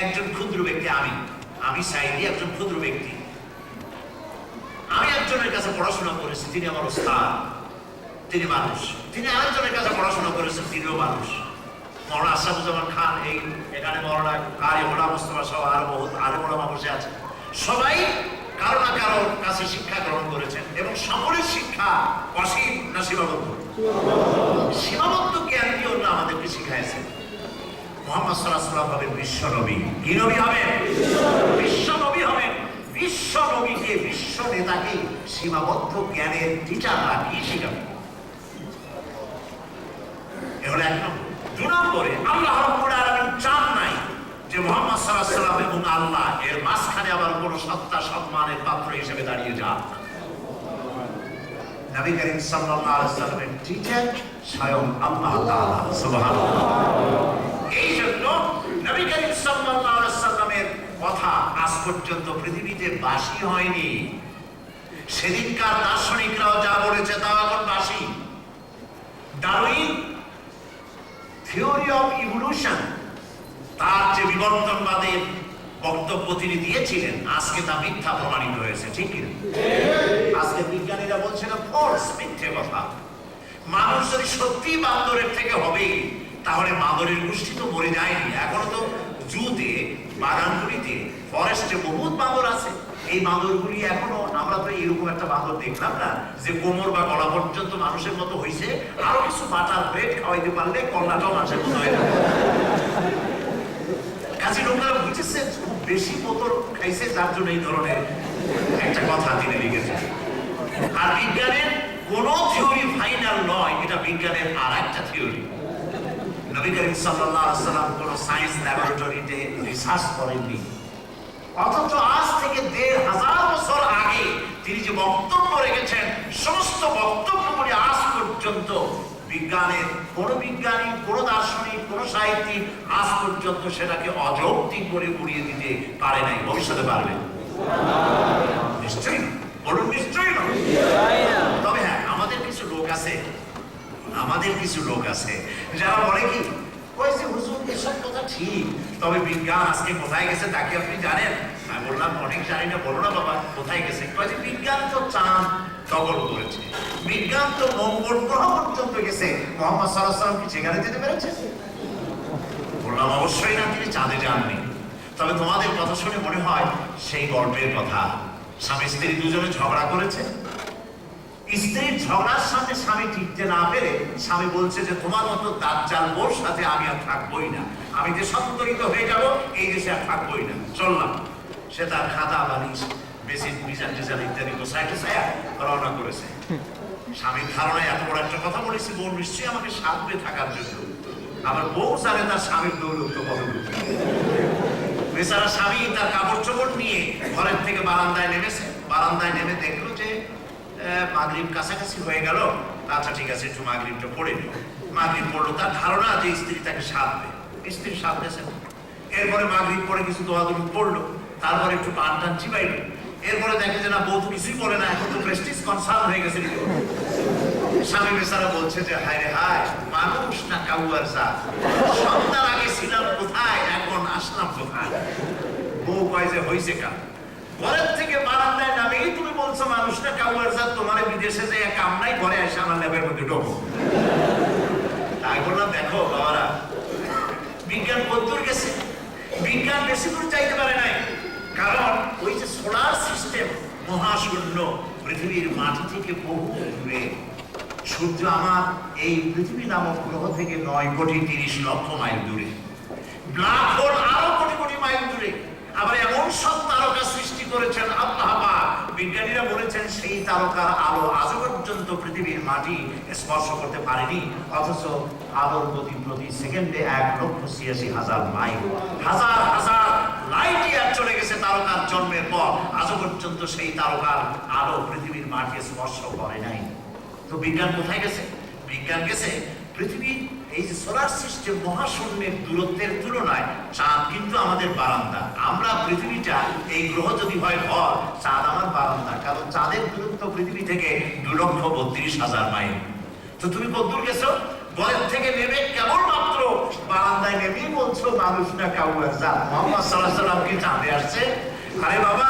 একজন ক্ষুদ্র ব্যক্তি, আমি সাইদি একজন ক্ষুদ্র ব্যক্তি। আমি একজনের কাছে পড়াশোনা করেছি, তিনি আমার ওস্তাদ, তিনি মানুষ। তিনি আরেকজনের কাছে পড়াশোনা করেছেন, তিনিও মানুষ। মওলানা আশরাফুজ্জামান খান, এই এখানে মওলানা কারি গোলাম মোস্তফা সহ আরো ওলামা বসে আছে, সবাই কারো না কারো কাছে শিক্ষা গ্রহণ করেছেন এবং সকলের শিক্ষা অসীম না সীমাবদ্ধ? সীমাবদ্ধ জ্ঞান দিয়ে অন্য আমাদেরকে শিখাইছেন। মুহাম্মদ সাল্লাল্লাহু আলাইহি ওয়াসাল্লাম হবেন বিশ্ব নবী। কি নবী হবেন? বিশ্ব নবী হবেন। বিশ্ব নবীকে, বিশ্ব নেতাকে সীমাবদ্ধ জ্ঞানের টিচাররা কি শিখাবে? এহলো এক নম্বর। দুই নম্বরে, আল্লাহ রাব্বুল আলামিন চান নাই যে মুহাম্মদ সাল্লাল্লাহু আলাইহি ওয়াসাল্লাম এবং আল্লাহ এর মাঝখানে আবার কোন সত্তা সম্মানের পাত্র হিসেবে দাঁড়িয়ে যাক। নবী করিম সাল্লাল্লাহু আলাইহি ওয়াসাল্লামের টিচার স্বয়ং আল্লাহ তাআলা। সুবহানাল্লাহ। এই জন্য নবী করিম সাল্লাল্লাহু আলাইহি ওয়াসাল্লামের কথা আজ পর্যন্ত পৃথিবীতে বাসি হয়নি। সেদিনকার দার্শনিকরাও যা বলেছে তা এখন বাসি। ডারউইন থিওরি অফ ইভলিউশন, তার যে বিবর্তনবাদের বক্তব্য তিনি দিয়েছিলেন, আজকে তা মিথ্যা প্রমাণিত হয়েছে। ঠিক কি? আজকে বিজ্ঞানীরা বলছেন ফলস, মিথ্যে কথা। মানুষ যদি সত্যি বান্দরের থেকে হবে, তাহলে বান্দরের গোষ্ঠী তো মরে যায়নি। এখনো তো জুতে, বাগানগুলিতে, ফরেস্টে বহুত বান্দর আছে। এই বান্দরগুলি এখনো, আমরা তো এরকম একটা বান্দর দেখলাম না যে কোমর বা গলা পর্যন্ত মানুষের মতো হয়েছে। আরো কিছু বাটার ব্রেড খাওয়াইতে পারলে কল্লাটাও মানুষের মতো হয়ে যাবে। কাজে লোকেরা বুঝেছে খুব বেশি বোতল খাইছে, যার জন্য এই ধরনের একটা কথা তিনি লিখেছেন। আর বিজ্ঞানের কোন থিওরি ফাইনাল নয়, এটা বিজ্ঞানের আর একটা থিওরি। নবী করিম সাল্লাল্লাহু আলাইহি ওয়াসাল্লাম কোন সায়েন্স ল্যাবরেটরিতে রিসার্চ করেননি, অথচ আজ থেকে ১৫০০ বছর আগে তিনি যে বক্তব্য রেখেছেন, সমস্ত বক্তব্যগুলি আজ পর্যন্ত বিজ্ঞানের কোন বিজ্ঞানী, কোন দার্শনিক, কোন সাহিত্যিক আজ পর্যন্ত সেটাকে অযৌক্তিক বলে উড়িয়ে দিতে পারে নাই। ভবিষ্যতে পারবে? নিশ্চয়ই না। বলুন নিশ্চয়ই না। তবে হ্যাঁ, আমাদের কিছু লোক আছে যারা বলে কি, ওই যে হুজুর এসব কথা ঠিক, তবে বিজ্ঞান আজকে কোথায় গেছে তাকে আপনি জানেন? আমি বললাম অনেক জানি না। বলো না বাবা, কোথায় গেছে? বিজ্ঞান তো চাঁদ দখল করেছে, বিজ্ঞান তো মঙ্গল গ্রহ পর্যন্ত গেছে। মুহাম্মদ সাল্লাল্লাহু আলাইহি ওয়াসাল্লাম কি সেখানে যেতে পেরেছে? বললাম অবশ্যই না, তিনি চাঁদে যাননি। তবে তোমাদের কথা শুনে মনে হয় সেই গল্পের কথা। স্বামী স্ত্রী দুজনে ঝগড়া করেছে, স্ত্রীর ঝগড়ার সাথে স্বামী টিকতে না পেরে স্বামী বলছে যে তোমার মতো দাজ্জাল বোর সাথে আমি আর থাকবোই না, আমি দেশান্তরিত হয়ে যাব, এই দেশে আর থাকবোই না, চললাম। সে তার খাতা বালিশ, বেসিন, মিজান টিজান ইত্যাদি গোছায় টোছায়া রওনা করেছে। স্বামীর ধারণায় এত বড় একটা কথা বলেছি, বউ নিশ্চয়ই আমাকে সাধবে থাকার জন্য। আবার বউ জানে তার স্বামীর দৌলত্ব কতটুকু। বেচারা স্বামী তার কাপড় চোপড় নিয়ে ঘরের থেকে বারান্দায় নেমেছে। বারান্দায় নেমে দেখলো যে মাগরিব কাছাকাছি হয়ে গেল। আচ্ছা ঠিক আছে, একটু মাগরিবটা পড়ে নিল। মাগরিব পড়লো, তার ধারণা যে স্ত্রী তাকে সাধবে। স্ত্রী সাধতেছে। এরপরে মাগরিব পরে কিছু দোয়াদুরি পড়লো, তারপরে একটু পান টান চিবাইল। এরপরে দেখে যে না, বউ তো কিছুই বলে না, এখন তো প্রেস্টিজ কনসার্ন হয়ে গেছে। স্বামী বেচারা বলছে যে হায় রে হায়, মানুষ না কাউয়ার জাত, সন্ধ্যার আগে ছিলাম কোথায়, এখন আসলাম কোথায়। বউ কয় যে হইছে কাম, ঘরের থেকে বারান্দায় নামেই তুমি বলছো মানুষ না কাউয়ার জাত, তোমার বিদেশে যে কাম নাই, ঘরে এসে আমার ল্যাবের মধ্যে ঢোকো। তাই বললাম দেখো বাবারা, বিজ্ঞান কতদূর গেছে। বিজ্ঞান বেশি দূর চাইতে পারে নাই, কারণ ওই যে সোলার সিস্টেম, মহাশূন্য, পৃথিবীর মাটি থেকে বহু দূরে। সূর্য আমার এই পৃথিবী নামক গ্রহ থেকে 9,30,00,000 মাইল দূরে। ব্ল্যাক হোল আরো কোটি কোটি মাইল দূরে। আবার এমন সব তারকা সৃষ্টি করেছেন আল্লাহ পাক, বিজ্ঞানীরা বলেছেন সেই তারকার আলো আজও পর্যন্ত পৃথিবীর মাটি স্পর্শ করতে পারেনি, অথচ আলোর গতি প্রতি সেকেন্ডে 1,86,000 মাইল। হাজার হাজার লাইট ইয়ার চলে গেছে তারকার জন্মের পর, আজও পর্যন্ত সেই তারকার আলো পৃথিবীর মাটি স্পর্শ করে নাই। তো বিজ্ঞান কোথায় গেছে? বিজ্ঞান গেছে পৃথিবীর এই যে সোলার সিস্টেম, মহাশূন্যের দূরত্বের তুলনায় চাঁদ কিন্তু আমাদের বারান্দা। আমরা পৃথিবীটা, এই গ্রহ যদি হয় ঘর, চাঁদ আমার বারান্দা, কারণ চাঁদের দূরত্ব পৃথিবী থেকে 2,32,000 মাইল। তো তুমি কতদূর গেছো? ঘরের থেকে নেমে কেবলমাত্র বারান্দায় নেমেই বলছো মানুষ না কাউয়ার জাত। মুহাম্মদ সাল্লাল্লাহু আলাইহি ওয়াসাল্লাম কি চাঁদে আসছে? আরে বাবা,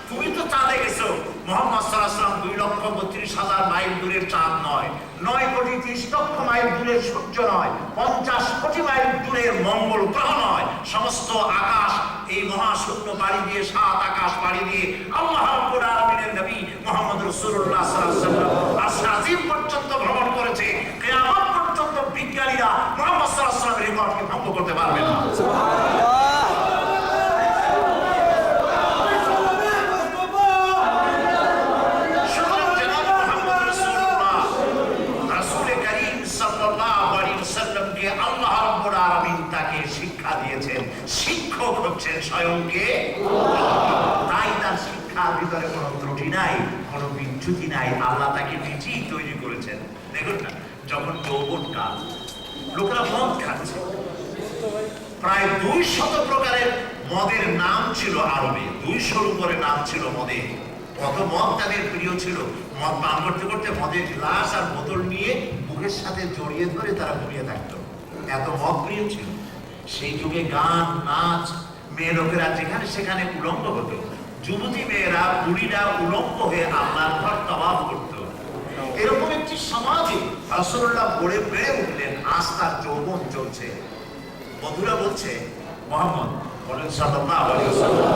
তুমি তো চাঁদে গেছো। মুহাম্মদ সাল্লাল্লাহু আলাইহি ওয়াসাল্লাম 2,32,000 মাইল দূরের চাঁদ নয়, 9,30,00,000 মাইল দূরের সূর্য নয়, 50 কোটি মাইল দূরের মঙ্গল গ্রহ নয়। সমস্ত আকাশ, এই মহাশূন্য পাড়ি দিয়ে, 7 আকাশ পাড়ি দিয়ে আল্লাহ রাব্বুল আলামিনের নবী মুহাম্মদ রাসূলুল্লাহ সাল্লাল্লাহু আলাইহি ওয়াসাল্লাম আরশ আজিম পর্যন্ত ভ্রমণ করেছে। কিয়ামত পর্যন্ত বিজ্ঞানীরা মুহাম্মদ সাল্লাল্লাহু আলাইহি ওয়াসাল্লামের রেকর্ডকে ভঙ্গ করতে পারবে না। সুবহানাল্লাহ। শিক্ষা দিয়েছেন, শিক্ষক হচ্ছেন স্বয়ংকে। তাই তার শিক্ষার ভিতরে কোনো ত্রুটি নাই, কোনো বিচ্যুতি নাই। আল্লাহ তাকে নিজেই তৈরি করেছেন। দেখুন না, যখন যৌবনকাল, লোকেরা মদ খাচ্ছে, প্রায় 200 প্রকারের মদের নাম ছিল আরবে, 200-র উপরে নাম ছিল মদের। কত মদ তাদের প্রিয় ছিল। মদ পান করতে করতে মদের গ্লাস আর বোতল নিয়ে মুখের সাথে জড়িয়ে ধরে তারা ঘুমিয়ে থাকতো, এত মদ প্রিয় ছিল। সেই যুগে গান, নাচ, মেয়ে লোকেরা যেখানে সেখানে উলঙ্গ হতো। যুবতী মেয়েরা, বুড়িরা উলঙ্গ হয়ে আল্লাহর ঘর তাওয়াফ করত। এরকম একটি সমাজে রাসূলুল্লাহ বেড়ে উঠলেন। আজ তার যৌবন চলছে। বন্ধুরা বলছে, মুহাম্মদ বলেন সাল্লাল্লাহু আলাইহি ওয়াসাল্লাম,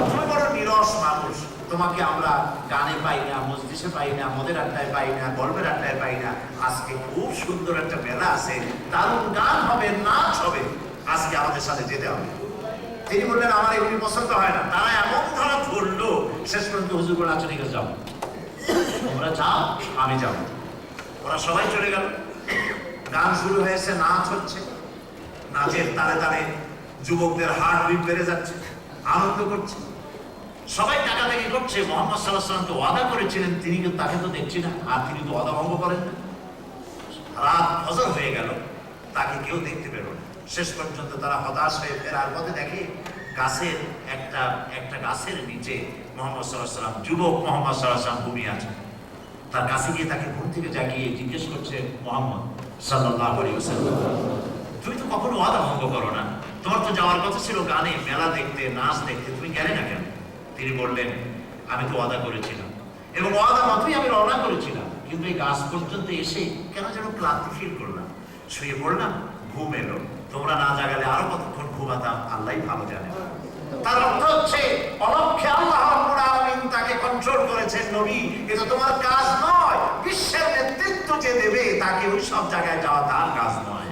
তুমি বড় নিরস মানুষ, তোমাকে আমরা গানে পাই না, মজলিসে পাই না, মদের আড্ডায় পাই না, গল্পের আড্ডায় পাই না। আজকে খুব সুন্দর একটা মেলা আছে, দারুণ গান হবে, নাচ হবে, আজকে আমাদের সাথে যেতে হবে। তিনি বললেন আমার এগুলি পছন্দ হয় না। তারা এমন ধরা ধরলো, শেষ পর্যন্ত হুজুর বলে আচ্ছা ঠিক আছে যাও, তোমরা যাও, আমি যাব। ওরা সবাই চলে গেল। গান শুরু হয়েছে, নাচ হচ্ছে। নাচের তালে তালে যুবকদের হার্ট বিট বেড়ে যাচ্ছে, আনন্দ করছে, সবাই টাকাটাকি করছে। মুহাম্মদ সাল্লাল্লাহু আলাইহি ওয়াসাল্লাম তো ওয়াদা করেছিলেন, তিনি তাকে তো দেখছি না, আর তিনি তো ওয়াদা ভঙ্গ করেন না। রাত ফজর হয়ে গেল, তাকে কেউ দেখতে পেল না। শেষ পর্যন্ত তারা হতাশ হয়ে ফেরার পথে দেখে গাছের একটা গাছের নিচে মুহাম্মদ সাল্লাল্লাহু আলাইহি ওয়াসাল্লাম, যুবক মুহাম্মদ সাল্লাল্লাহু আলাইহি ওয়াসাল্লাম ঘুমিয়ে আছেন। তার কাছে গিয়ে তাকে ঘুম থেকে জাগিয়ে জিজ্ঞেস করছে মুহাম্মদ সাল্লাল্লাহু আলাইহি ওয়াসাল্লাম, তুমি তো কখনো ওয়াদা ভঙ্গ করো না, তোমার তো যাওয়ার কথা ছিল গানে, মেলা দেখতে, নাচ দেখতে, তুমি গেলে না কেন? তিনি বললেন আমি তো ওয়াদা করেছিলাম এবং ওয়াদা মতোই আমি রওনা করেছিলাম, কিন্তু এই গাছ পর্যন্ত এসে কেন যেন ক্লান্তি ফিল করলাম, শুয়ে পড়লাম, ঘুম এলো। তোমরা না জাগালে আরো কতক্ষণ ঘুমাতাম, আল্লাহই ভালো জানে। তার অর্থ হচ্ছে অলক্ষ্যে আল্লাহ রাব্বুল আলামিন তাকে কন্ট্রোল করেছেন। নবী, এটা তোমার কাজ নয়। বিশ্বের নেতৃত্ব যে দেবে তাকে ওই সব জায়গায় যাওয়া তার কাজ নয়।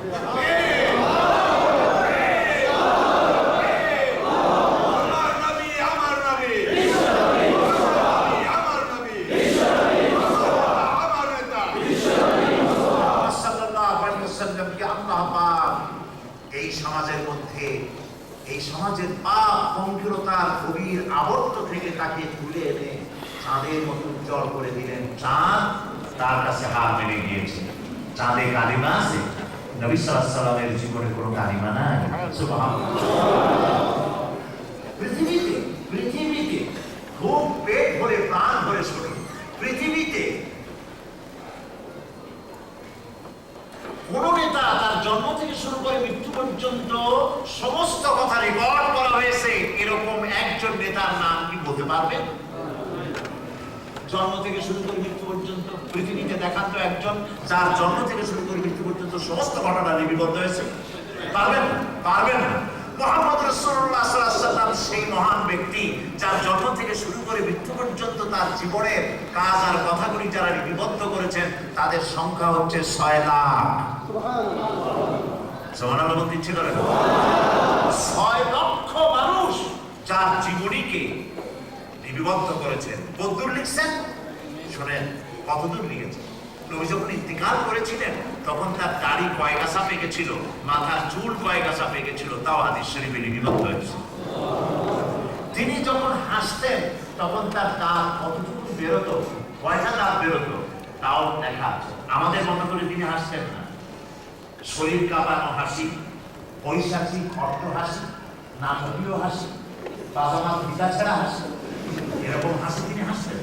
এই সমাজের মধ্যে, এই সমাজের পাপ পঙ্কিলতার গভীর আবর্ত থেকে তাকে তুলে এনে চাঁদের মতো উজ্জ্বল করে দিলেন। চাঁদ তার কাছে হাত মেলে গিয়েছে। চাঁদে কালিমা আছে, নবী সাল্লাল্লাহু আলাইহি ওয়াসাল্লামের জীবনে কোনো কালিমা নাই। সুবহানাল্লাহ। পৃথিবীতে খুব পেট ভরে প্রাণ ভরে শুনুন, পৃথিবীতে কোন নেতা তার জন্ম থেকে শুরু করে মৃত্যু পর্যন্ত সমস্ত কথা রেকর্ড করা হয়েছে, এরকম একজন নেতার নাম কি বলতে পারবেন? জন্ম থেকে শুরু করে মৃত্যু পর্যন্ত পৃথিবীতে দেখান তো একজন যার জন্ম থেকে শুরু করে মৃত্যু পর্যন্ত সমস্ত ঘটনা লিপিবদ্ধ হয়েছে। পারবেন না, পারবেন না। মুহাম্মদ রাসূলুল্লাহ সাল্লাল্লাহু আলাইহি ওয়াসাল্লাম সেই মহান ব্যক্তি যার জন্ম থেকে শুরু করে মৃত্যু পর্যন্ত তার জীবনের কাজ আর কথাগুলি যারা লিপিবদ্ধ করেছেন তাদের সংখ্যা হচ্ছে 6 লাখ। সুবহানাল্লাহ বলতে ইচ্ছে করে না? 6 লক্ষ মানুষ যার জীবনীকে লিপিবদ্ধ করেছেন। কতদূর লিখছেন শুনেন, কতদূর লিখেছেন। নবী যখন ইন্তিকাল করেছিলেন তখন তার দাড়ি কয় গাছা পেকেছিল, মাথার চুল কয় গাছা পেকেছিল, তাও হাদিস শরীফে লিপিবদ্ধ হয়েছে। তিনি যখন হাসতেন তখন তার দাঁত কতটুকু বেরোতো, কয়টা দাঁত বেরোতো তাও দেখা আছে। আমাদের মতো করে তিনি হাসতেন না। শরীর কাঁপানো হাসি, পৈশাচিক অর্থ হাসি, নাটকীয় হাসি, বাবা পিতা ছেড়া হাসি, এরকম হাসি তিনি হাসতেন।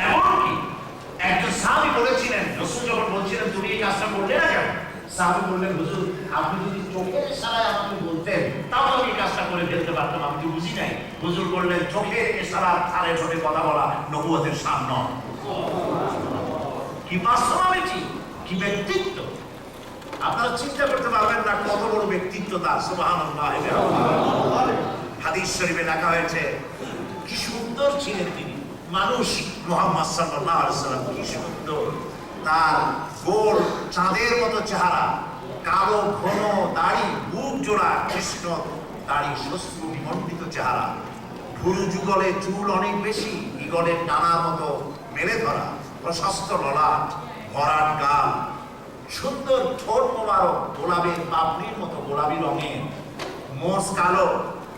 এমনকি একজন সাহাবী বলেছিলেন, রাসূল যখন বলছিলেন তুমি এই কাজটা করলে না কেন, সাহাবী বললেন হুজুর আপনি যদি চোখের ইশারায় আমাকে বলতেন তাও আমি এই কাজটা করে ফেলতে পারতাম, আমি তো বুঝি নাই। হুজুর বললেন চোখের ইশারার তারে ধরে কথা বলা নবুয়তের শান নয়। কি পার্সোনালিটি, কি ব্যক্তিত্ব, আপনারা চিন্তা করতে পারবেন না কত বড় ব্যক্তিত্ব তার। সুবহানাল্লাহ। হাদিস শরীফে লেখা হয়েছে কি সুন্দর ছিলেন তিনি। মানুষ মুহাম্মদ সাল্লাল্লাহু আলাইহি ওয়াসাল্লাম কি সুন্দর, তার গোল চাঁদের মতো চেহারা, কালো ঘন দাড়ি, বুক জোড়া কৃষ্ণ দাড়ি, শস্ত্র বিমণ্ডিত চেহারা, ভুরু যুগলে চুল অনেক বেশি, ঈগলের ডানার মতো মেলে ধরা, প্রশস্ত ললাট, ভরাট গাল, সুন্দর ঠোঁট মোবারক, গোলাপের পাপড়ির মতো গোলাপি রঙের, মোষ কালো,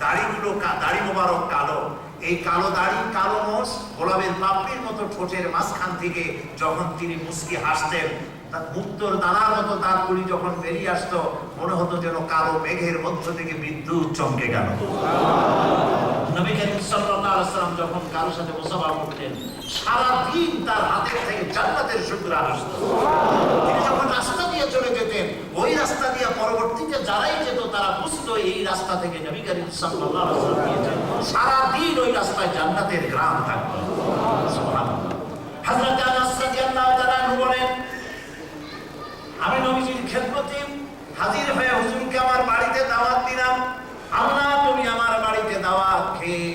দাড়িগুলো দাড়ি মোবারক কালো। এই কালো দাড়ি, কালো মোষ, গোলাপের পাপড়ির মতো ঠোঁটের মাঝখান থেকে যখন তিনি মুস্কি হাসতেন, তার মুক্তোর দানার মতো দাঁতগুলি যখন বেরিয়ে আসতো মনে হতো যেন কালো মেঘের মধ্য থেকে বিদ্যুৎ চমকে গেল। নবী করিম সাল্লাল্লাহু আলাইহি ওয়াসাল্লাম যখন কারোর সাথে মুসাফা করতেন সারা দিন তার হাতের থেকে জান্নাতের সুগন্ধ আসতো। তিনি যখন রাস্তা দিয়ে চলে যেতেন ওই রাস্তা দিয়ে পরবর্তীতে যারাই যেত তারা বুঝতো এই রাস্তা থেকে নবী করিম সাল্লাল্লাহু আলাইহি ওয়াসাল্লাম গিয়েছেন। সারা দিন ওই রাস্তায় জান্নাতের গ্রাম থাকতো। সুবহানাল্লাহ। হযরত আনাস রাদিয়াল্লাহু তাআলা বলেন আমি নবীজির খেদমতে হাজির হয়ে হুজুরকে আমার বাড়িতে দাওয়াত দিলাম। আল্লাহ তুমি আমার বাড়িতে দাওয়াত খেয়ে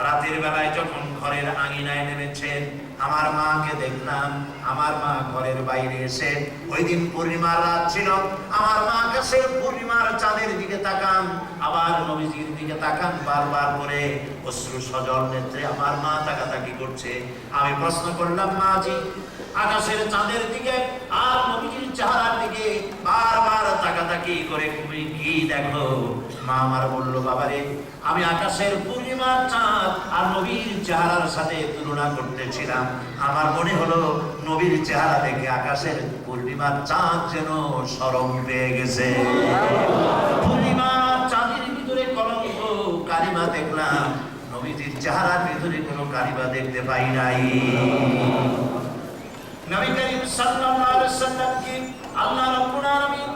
রাতের বেলায় যখন ঘরের আঙিনায় নেমেছেন আমার মাকে দেখলাম। আমার মা ঘরের বাইরে এসে, ওই দিন পূর্ণিমার রাত ছিল, আমার মা কাছে পূর্ণিমার চাঁদের দিকে তাকান, আবার নবীজির দিকে তাকান, বারবার করে অশ্রু সজল নেত্রে আমার মা তাকাতাকি করছে। আমি প্রশ্ন করলাম মাজি আকাশের চাঁদের দিকে আর নবীজির চেহারার দিকে বারবার তাকাতাকি করে তুমি কি দেখো? মা আমার বলল বাবারে আমি আকাশের পূর্ণিমার চাঁদ আর নবীর চেহারার সাথে তুলনা করতেছিলাম। আমার মনে হলো নবীর চেহারা দেখে আকাশের পূর্ণিমার চাঁদ যেন শরম পেয়ে গেছে। পূর্ণিমার চাঁদের ভিতরে কলঙ্ক কালিমা দেখলাম, নবীজির চেহারার ভিতরে কোনো কালিমা দেখতে পাই নাই। নবী করিম সাল্লাল্লাহু আলাইহি ওয়াসাল্লামকে আল্লাহ রাব্বুল আলামিন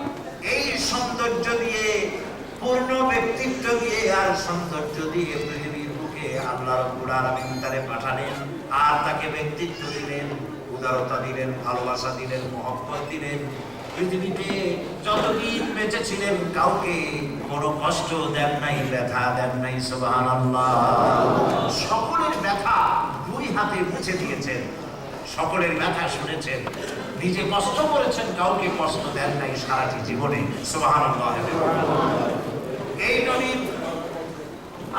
এই সৌন্দর্য দিয়ে, পূর্ণ ব্যক্তিত্ব দিয়ে আর সৌন্দর্য দিয়ে পৃথিবীর বুকে আল্লাহ রাব্বুল আলামিন তারে পাঠালেন। আর তাকে ব্যক্তিত্ব দিলেন, উদারতা দিলেন, ভালোবাসা দিলেন, মহব্বত দিলেন। পৃথিবীতে যতদিন বেঁচে ছিলেন কাউকে কোনো কষ্ট দেন নাই, ব্যথা দেন নাই। সুবহানাল্লাহ। সকলের ব্যথা দুই হাতে মুছে দিয়েছেন, সকলের ব্যথা শুনেছেন, নিজে কষ্ট করেছেন, কাউকে কষ্ট দেন নাই সারাটি জীবনে। সুবহানাল্লাহ। এই নবী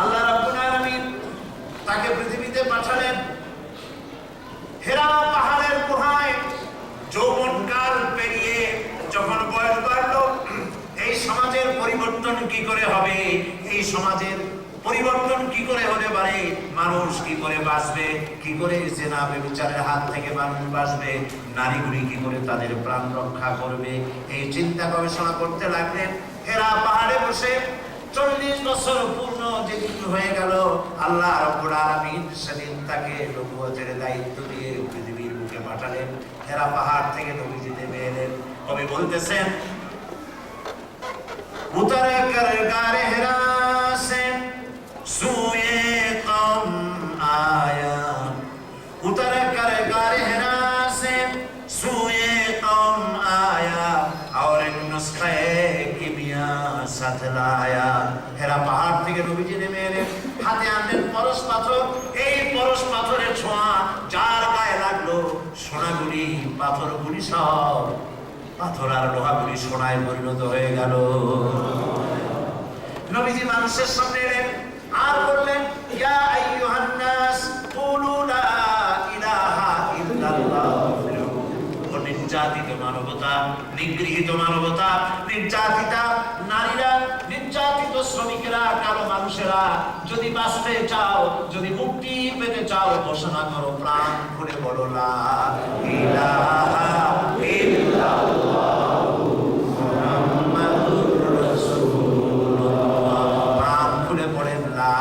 আল্লাহ রাব্বুল আলামিন তাকে পৃথিবীতে পাঠালেন। হেরা পাহাড়ের গুহায় যৌবনকাল পেরিয়ে যখন কি করে হবে, এই সমাজের পরিবর্তন কি করে হতে পারে, মানুষ কি করে বাঁচবে, কি করে জেনা ব্যভিচারের হাত থেকে মানুষ বাঁচবে, নারীগুলি কি করে তাদের প্রাণ রক্ষা করবে, এই চিন্তা গবেষণা করতে লাগলেন। হেরা পাহাড়ে বসে 40 বছর পূর্ণ যেদিন হয়ে গেল, আল্লাহ রাব্বুল আলামিন সেদিন তাকে নবুয়তের দায়িত্ব দিয়ে পৃথিবীর বুকে পাঠালেন। হেরা পাহাড় থেকে নবীজি নেমে এলেন। কবি বলতেছেন, उतर कर गारे हिरा से सूए कौम आया, उतर कर गारे हिरा से सूए कौम आया, और एक नुस्खे किमिया साथ लाया। হেরা পাহাড় থেকে নবীজি নেমে এলেন, হাতে আনলেন পরশ পাথর। এই পরশ পাথরের ছোঁয়া যার গায়ে লাগলো, সোনাগুলি পাথরগুলি সব পাথর আর লোহাগুলি সোনায় পরিণত হয়ে গেল। নবীজি মানুষের সামনে এলেন আর বললেন, ইয়া আইয়ুহান নাস কুলু লা ইলাহা ইল্লাল্লাহ। নির্যাতিত মানবতা, নিগৃহীত মানবতা, নির্যাতিতা নারীরা, নির্যাতিত শ্রমিকেরা, কালো মানুষেরা যদি বাঁচতে চাও, যদি মুক্তি পেতে চাও, ঘোষণা করো, প্রাণ খুলে বলো লা ইলাহা ইল্লাল্লাহ মুহাম্মাদুর রাসূলুল্লাহ। প্রাণ খুলে পড়েন লা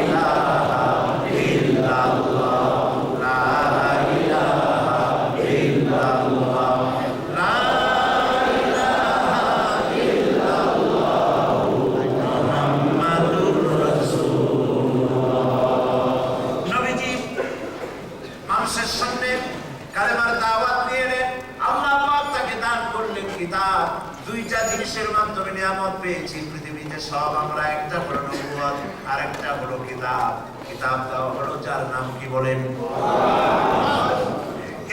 ইলাহা ইল্লাল্লাহ, লা ইলাহা ইল্লাল্লাহ, লা ইলাহা ইল্লাল্লাহ মুহাম্মাদুর রাসূলুল্লাহ। নবীজি মানুষের সামনে কালেমার দাওয়াত দিয়ে এলেন। আল্লাহ পাক তাকে দান করলেন কিতাব। দুইটা জিনিসের মাধ্যমে নিয়ামত পেয়েছি পৃথিবীতে সব আমরা, একটা হলো নবুয়ত আর একটা হলো কিতাব। কিতাব দেওয়া হলো যার নাম কি বলেন?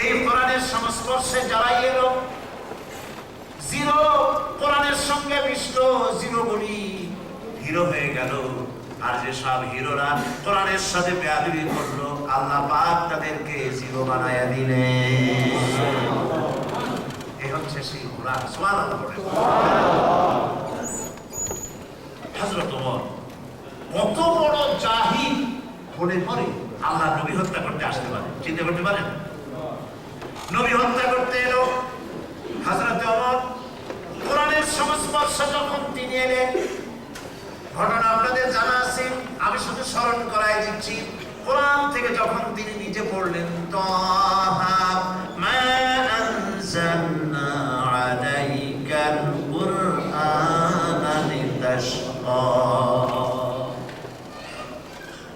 এই কোরআনের সংস্পর্শে যারা এলো, জিরো কোরআনের সঙ্গে মিশলো, জিরো বলি হিরো হয়ে গেল। আর যে সব হিরোরা কোরআনের সাথে বেয়াদবি করলো, আল্লাহ পাক তাদেরকে জিরো বানায়া দিলেন। এই হচ্ছে সেই কোরআন। সুবহানাল্লাহ বলেন। হযরত ওমর কত বড় জাহিল হলে পরে আল্লাহ নবী হত্যা করতে আসতে পারে, চিন্তা করতে পারেন? নবী হত্যা করতে এলো হযরত ওমর। কোরআনের সংস্পর্শে যখন তিনি এলেন, ঘটনা আপনাদের জানা আছে, আমি শুধু স্মরণ করাই দিচ্ছি। কোরআন থেকে যখন তিনি নিজে পড়লেন, তাহা মা আনজালনা আলাইকাল কুরআনা লিতাশকা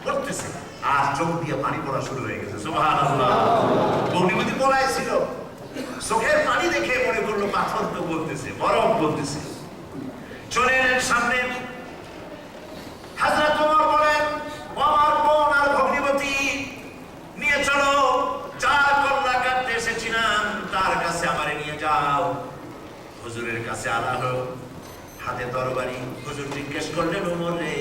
পড়তেছে, আর চোখ দিয়ে পানি পড়া শুরু হয়ে গেছে। সুবহানাল্লাহ। গৌরীমতি পড়াইছিল, চোখের পানি দেখে মনে করলো পাথর তো বলতেছে, বরফ বলতেছে। চলে এলেন সামনে। হযরত ওমর বলেন, আমার বোন আর ভগ্নিপতি নিয়ে চলো, যার কল্লা কাটতে এসেছিলাম তার কাছে আমারে নিয়ে যাও। হুজুরের কাছে আনা হলো, হাতে তরবারি। হুজুর জিজ্ঞেস করলেন, ওমর রে,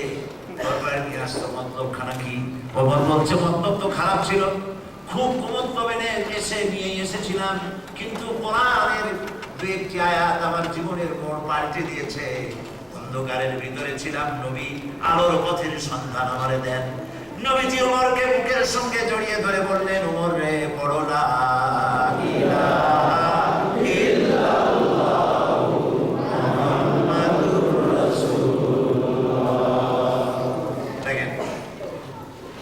তরবারি নিয়ে আসতো, মতলব খানা কি? ওমর বলছে, মতলব তো খারাপ ছিল, খুব কুমতলবে এসে নিয়ে এসেছিলাম, কিন্তু কোরআনের দু একটি আয়াত আমার জীবনের মোড় পাল্টে দিয়েছে। অন্ধকারের ভিতরে ছিলাম, নবী আলোর পথের সন্ধান আমারে দেন। নবীজি ওমরকে বুকের সঙ্গে জড়িয়ে ধরে বললেন, ওমর রে, পড়ো লা ইলাহা ইল্লাল্লাহ মুহাম্মাদুর রাসূলুল্লাহ। দেখেন,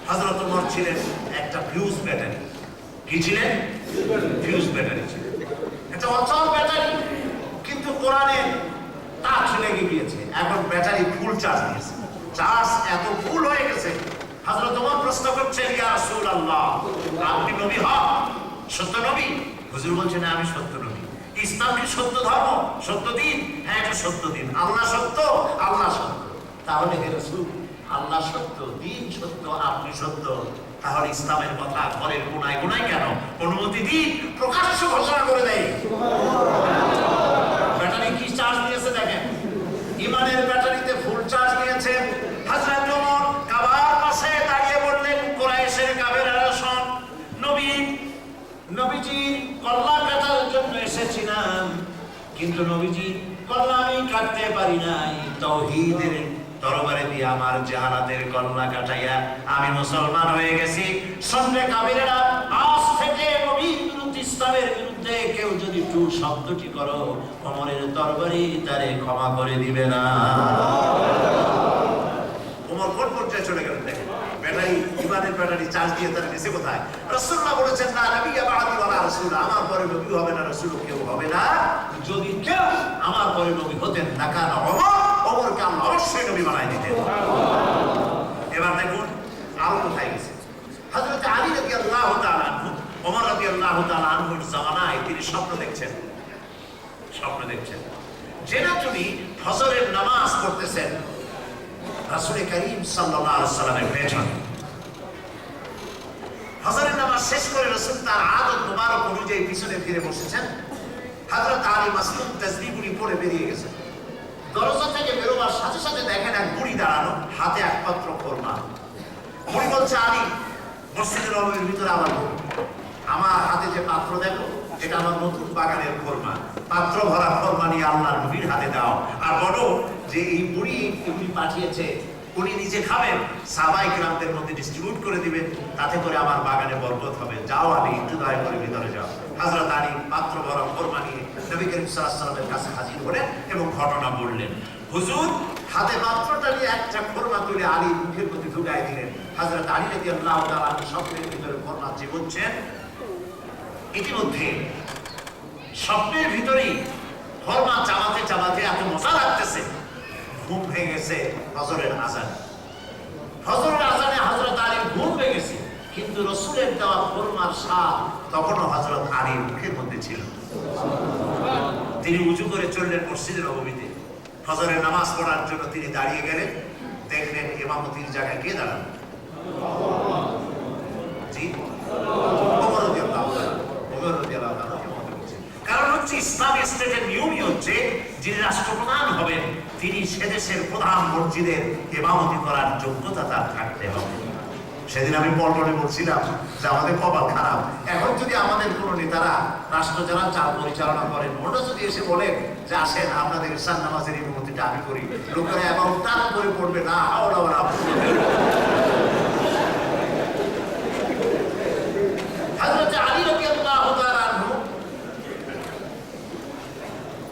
হযরত ওমর ছিলেন একটা ফিউজ ব্যাটারি। কি ছিলেন? ফিউজ ব্যাটারি ছিলেন, একটা অচল ব্যাটারি। কিন্তু কোরআনের টাচ লেগে গিয়েছে, এখন ব্যাটারি ফুল চার্জ দিয়েছে। চার্জ এত ফুল হয়ে গেছে, হযরত ওমর প্রশ্ন করছেন, ইয়া রাসূলুল্লাহ, আপনি নবী হন, সত্য নবী? হুজুর বলছেন, আমি সত্য নবী। ইসলাম কি সত্য ধর্ম, সত্য দিন? হ্যাঁ, এটা সত্য দিন। আল্লাহ সত্য, আল্লাহ সত্য। তাহলে হে রাসূল, আল্লাহ সত্য, দিন সত্য, আপনি সত্য, তাহলে ইসলামের কথা ঘরের কোনায় কোনায় কেন? অনুমতি দিন, প্রকাশ্য ঘোষণা করে দেয়। ব্যাটারি কি চার্জ দিয়েছে দেখেন, ইমানের ব্যাটারিতে ফুল চার্জ দিয়েছে। হযরত ওমর কাবার পাশে দাঁড়িয়ে বললেন, কুরাইশের কাফেররা শোন, নবীজির কল্লা কাটার জন্য এসেছিলাম, কিন্তু নবীজি কল্লা আমি কাটতে পারি নাই, তাওহীদের তরবারে দিয়ে আমার জাহালাতের কল্লা কাটাইয়া আমি মুসলমান হয়ে গেছি। সন্দেহ কাবিরেরা, আজ থেকে নবীর বিরুদ্ধে, ইসলামের বিরুদ্ধে কেউ যদি টু শব্দটি করো, ওমরের তরবারি তারে ক্ষমা করে দিবে না। ওমর কোন পর্যায়ে চলে গেলেন দেখেন, ব্যাটারি, ইমানের ব্যাটারি চার্জ দিয়ে তারা গেছে কোথায়? রাসূলুল্লাহ বলেছেন না নবী বাদি ওয়ালা রাসূল, আমার পরে নবী হবে না, রাসূল কেউ হবে না। যদি কেউ আমার পরে নবী হতেন না কানা ওমর, ওমরকে আল্লাহ অবশ্যই নবী বানাই দিতেন। এবার দেখুন আরো কোথায় গেছে। হযরত আলী রাদিয়াল্লাহু তাআলা আনহু, ওমর রাদিয়াল্লাহু তাআলা আনহুর জামানায় তিনি স্বপ্ন দেখছেন যেটা তিনি ফজরের নামাজ পড়তেছেন রাসূল করিম সাল্লাল্লাহু আলাইহি ওয়াসাল্লামের পেছনে। ফজরের নামাজ শেষ করে রাসূল তার আদত মুবারক অনুযায়ী পিছনে ফিরে বসেছেন। হযরত আলী মাসলুম তাসবিহগুলি পড়ে বেরিয়ে গেছেন। দরজা থেকে বেরোবার সাথে সাথে দেখেন এক বুড়ি দাঁড়ানো, হাতে এক পাত্র খোরমা। বুড়ি বলছে, আলী, মসজিদের নববীর ভিতরে আবার আমার হাতে যে পাত্র দেখো, এটা আমার নতুন বাগানের খোরমা। পাত্র ভরা খোরমা নিয়ে আল্লাহর নবীর হাতে দাও, আর বলো যে এই বুড়ি এগুলি পাঠিয়েছে, উনি নিজে খাবেন, সাহাবায়ে কিরামদের মধ্যে ডিস্ট্রিবিউট করে দিবেন, তাতে করে আমার বাগানে বরকত হবে। যাও আলী, একটু দয়া করে ভিতরে যাও। হযরত আলী পাত্র ভরা খোরমা নিয়ে নবী করিম সাল্লাল্লাহু আলাইহি ওয়াসাল্লামের কাছে হাজির হলেন এবং ঘটনা বললেন। হুজুর, হাতে পাত্রটা নিয়ে একটা খোরমা তুলে আলীর মুখের মধ্যে ঢুকাই দিলেন। হযরত আলী রাদিয়াল্লাহু তাআলা স্বপ্নের ভিতরে খোরমা চিবোচ্ছেন। ইতিমধ্যে স্বপ্নের ভিতরেই খোরমা চাবাতে চাবাতে এত মজা লাগতেছে, ঘুম ভেঙে গেছে ফজরের আজানে। ফজরের আজানে হযরত আলীর ঘুম ভেঙেছে, কিন্তু রাসূলের দেওয়া খোরমার স্বাদ তখনও হযরত আলীর মুখের মধ্যে ছিল। তিনি উজু করে চললেন মসজিদে নববীতে। ফজরের নামাজ পড়ার জন্য তিনি দাঁড়িয়ে গেলেন। দেখলেন ইমামতির জায়গায় কে দাঁড়ান? জি, ওমর রাদিয়াল্লাহু তাআলা। ওমর রাদিয়াল্লাহু তাআলা ইমামতি করছেন। কারণ হচ্ছে ইসলামী স্টেটের নিয়মই হচ্ছে যিনি রাষ্ট্রপ্রধান হবেন তিনি সেদেশের প্রধান মসজিদের ইমামতি করার যোগ্যতা তার থাকতে হবে। সেদিন আমি পল্টনে বলছিলাম যে আমাদের কপাল খারাপ। এখন যদি আমাদের কোনো নেতারা, রাষ্ট্র যারা চাল পরিচালনা করেন, ওটা যদি এসে বলেন যে আসেন আপনাদের ঈশান নামাজের ইমামতিটা আমি করি, লোকেরা এবং টান করে পড়বে না, হাওলা ওরা। হযরত আলী রাদিয়াল্লাহু তাআলা আনহু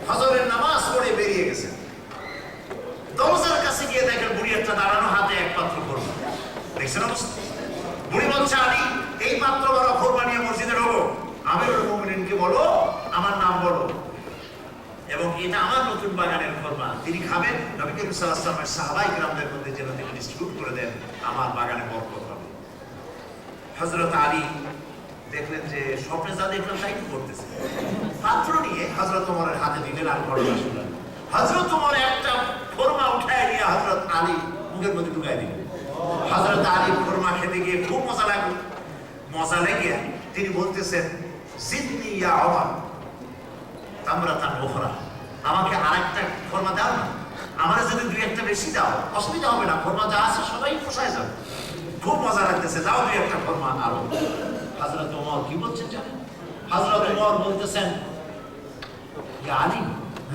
ফজরের নামাজ পড়ে বেরিয়ে গেছেন। দরজার কাছে গিয়ে দেখেন বুড়ি একটা দাঁড়ানো, হাতে এক পাত্র খোরমা। দেখছেন অবস্থা? বুড়ি বলছে, আলী, এই পাত্র বড় খোরমা নিয়ে মসজিদে ঢোকো, আমিরুল মুমিনিনকে বলো আমার নাম বলো, এবং এটা আমার নতুন বাগানের খোরমা, তিনি খাবেন, নবী করিম সাল্লাল্লাহু আলাইহি ওয়াসাল্লামের সাহাবায়ে কিরামদের মধ্যে যেন তিনি ডিস্ট্রিবিউট করে দেন, আমার বাগানে বরকত হবে। হযরত আলী দেখলেন যে স্বপ্নে যা দেখলেন তাই করতেছে। পাত্র নিয়ে হযরত ওমরের হাতে দিলেন আর ঘটনা শুনলেন। হযরত ওমর একটা খোরমা উঠায় নিয়ে হযরত আলী মুখের মধ্যে ঢুকাই দিলেন। হযরত আলী খোরমা খেতে গিয়ে খুব মজা লাগলো। মজা লেগে তিনি বলতেছেন, জিদনি ইয়া ওমর তামরাতান উখরা, আমাকে আরেকটা খোরমা দাও না, আমারে যদি দুই একটা বেশি দাও অসুবিধা হবে না, খোরমা যা আছে সবাই পোষায় যাবে, খুব মজা লাগতেছে, দাও দুই একটা খোরমা আরো। হযরত ওমর কি বলছেন জানেন? হযরত ওমর বলতেছেন, ইয়া আলী,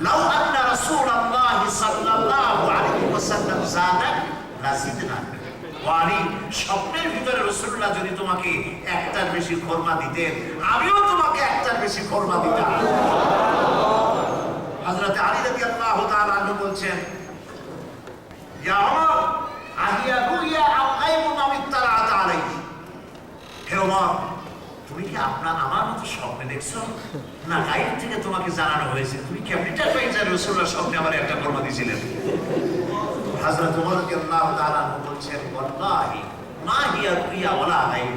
লাউ আন্না রাসূলুল্লাহ সাল্লাল্লাহু আলাইহি ওয়াসাল্লাম যাদাক লাযিদনা। ওয়ালি, স্বপ্নের ভিতরে রাসূলুল্লাহ যদি তোমাকে একটার বেশি খোরমা দিতেন, আমিও তোমাকে একটার বেশি খোরমা দিতাম। হযরত আলী রাদিয়াল্লাহু তাআলা আনহু বলছেন, ইয়া ওমর, আহিয়া রুইয়া আও গায়বুন আও ইত্তালাআত আলাইহি। হে ওমর, তুমি কি আমার মতো স্বপ্নে দেখছো, না গায়েব থেকে তোমাকে জানানো হয়েছে? তুমি কেমনে টাকাই যে রাসূলুল্লাহ স্বপ্নে আমার একটা খোরমা দিয়েছিলেন? হযরত ওমর রাদিয়াল্লাহু তাআলা বলছেন, ওয়াল্লাহি মা হিয়া রুইয়া ওয়ালা গায়ব,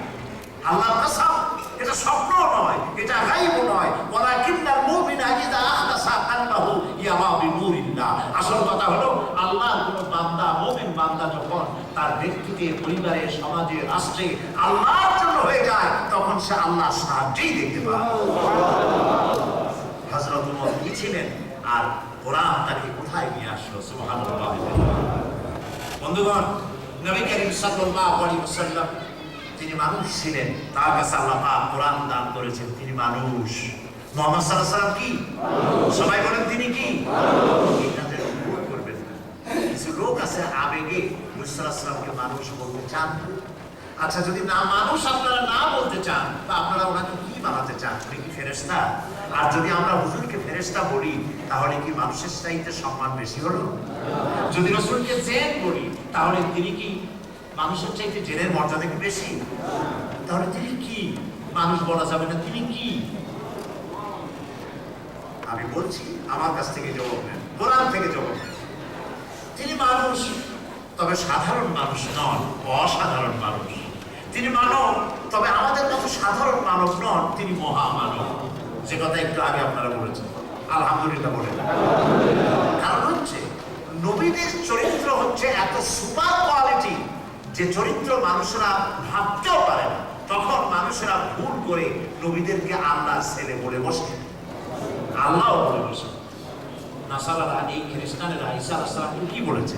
আল্লাহর কসম, এটা স্বপ্ন নয়, এটা গায়ব নয়, ওয়ালাকিন্নাল মুমিনা ইযা আখলাসা কালবাহু ইয়ারা বিনুরিল্লাহ। আসল কথা হলো আল্লাহর কোন বান্দা, মুমিন বান্দা যখন তার ব্যক্তিতে, পরিবারে, সমাজে, রাষ্ট্রে আল্লাহর জন্য হয়ে যায়, তখন সে আল্লাহর সাহায্যই দেখতে পায়। হযরত ওমর কি ছিলেন, আর কোরআন তাকে কোথায় নিয়ে আসলো? সুবহানাল্লাহ। বন্ধুগণ, নবী করিম সাল্লাল্লাহু আলাইহি ওয়াসাল্লাম তিনি মানুষ ছিলেন, তার কাছে আল্লাহ পাক কোরআন দান করেছেন, তিনি মানুষ। মুহাম্মদ সাল্লাল্লাহু আলাইহি ওয়াসাল্লাম কি? সবাই বলেন সাল্লাল্লাহু আলাইহি ওয়াসাল্লামকে মানুষ বলতে চান? আচ্ছা, যদি না মানুষ আপনারা না বলতে চান, তা আপনারা ওনাকে কি বানাতে চান? উনি কি ফেরেশতা? আর যদি আমরা হুজুরকে ফেরেশতা বলি, তাহলে কি মানুষের চাইতে সম্মান বেশি হলো? যদি রাসূলকে জিন বলি, তাহলে তিনি কি মানুষের চাইতে জিনের মর্যাদা কি বেশি? তাহলে তিনি কি? মানুষ বলা যাবে না, তিনি কি? আমি বলছি, আমার কাছ থেকে জবাব নেন, কোরআন থেকে জবাব নেন। তিনি মানুষ, তবে সাধারণ মানুষ নন, অসাধারণ মানুষ। তিনি মানব, তবে আমাদের মতো সাধারণ মানব নন, তিনি মহামানব। যে কথা একটু আগে আপনারা বলেছেন, আলহামদুলিল্লাহ বলেন। কারণ হচ্ছে নবীদের চরিত্র হচ্ছে এত সুপার কোয়ালিটি যে চরিত্র মানুষরা ভাবতেও পারে না। তখন মানুষেরা ভুল করে নবীদেরকে আল্লাহ ছেলে বলে বসে, আল্লাহ বলে বসে। নাসারারা, এই খ্রিস্টানেরা ঈসা আলাইহিস সালামকে কি বলেছে?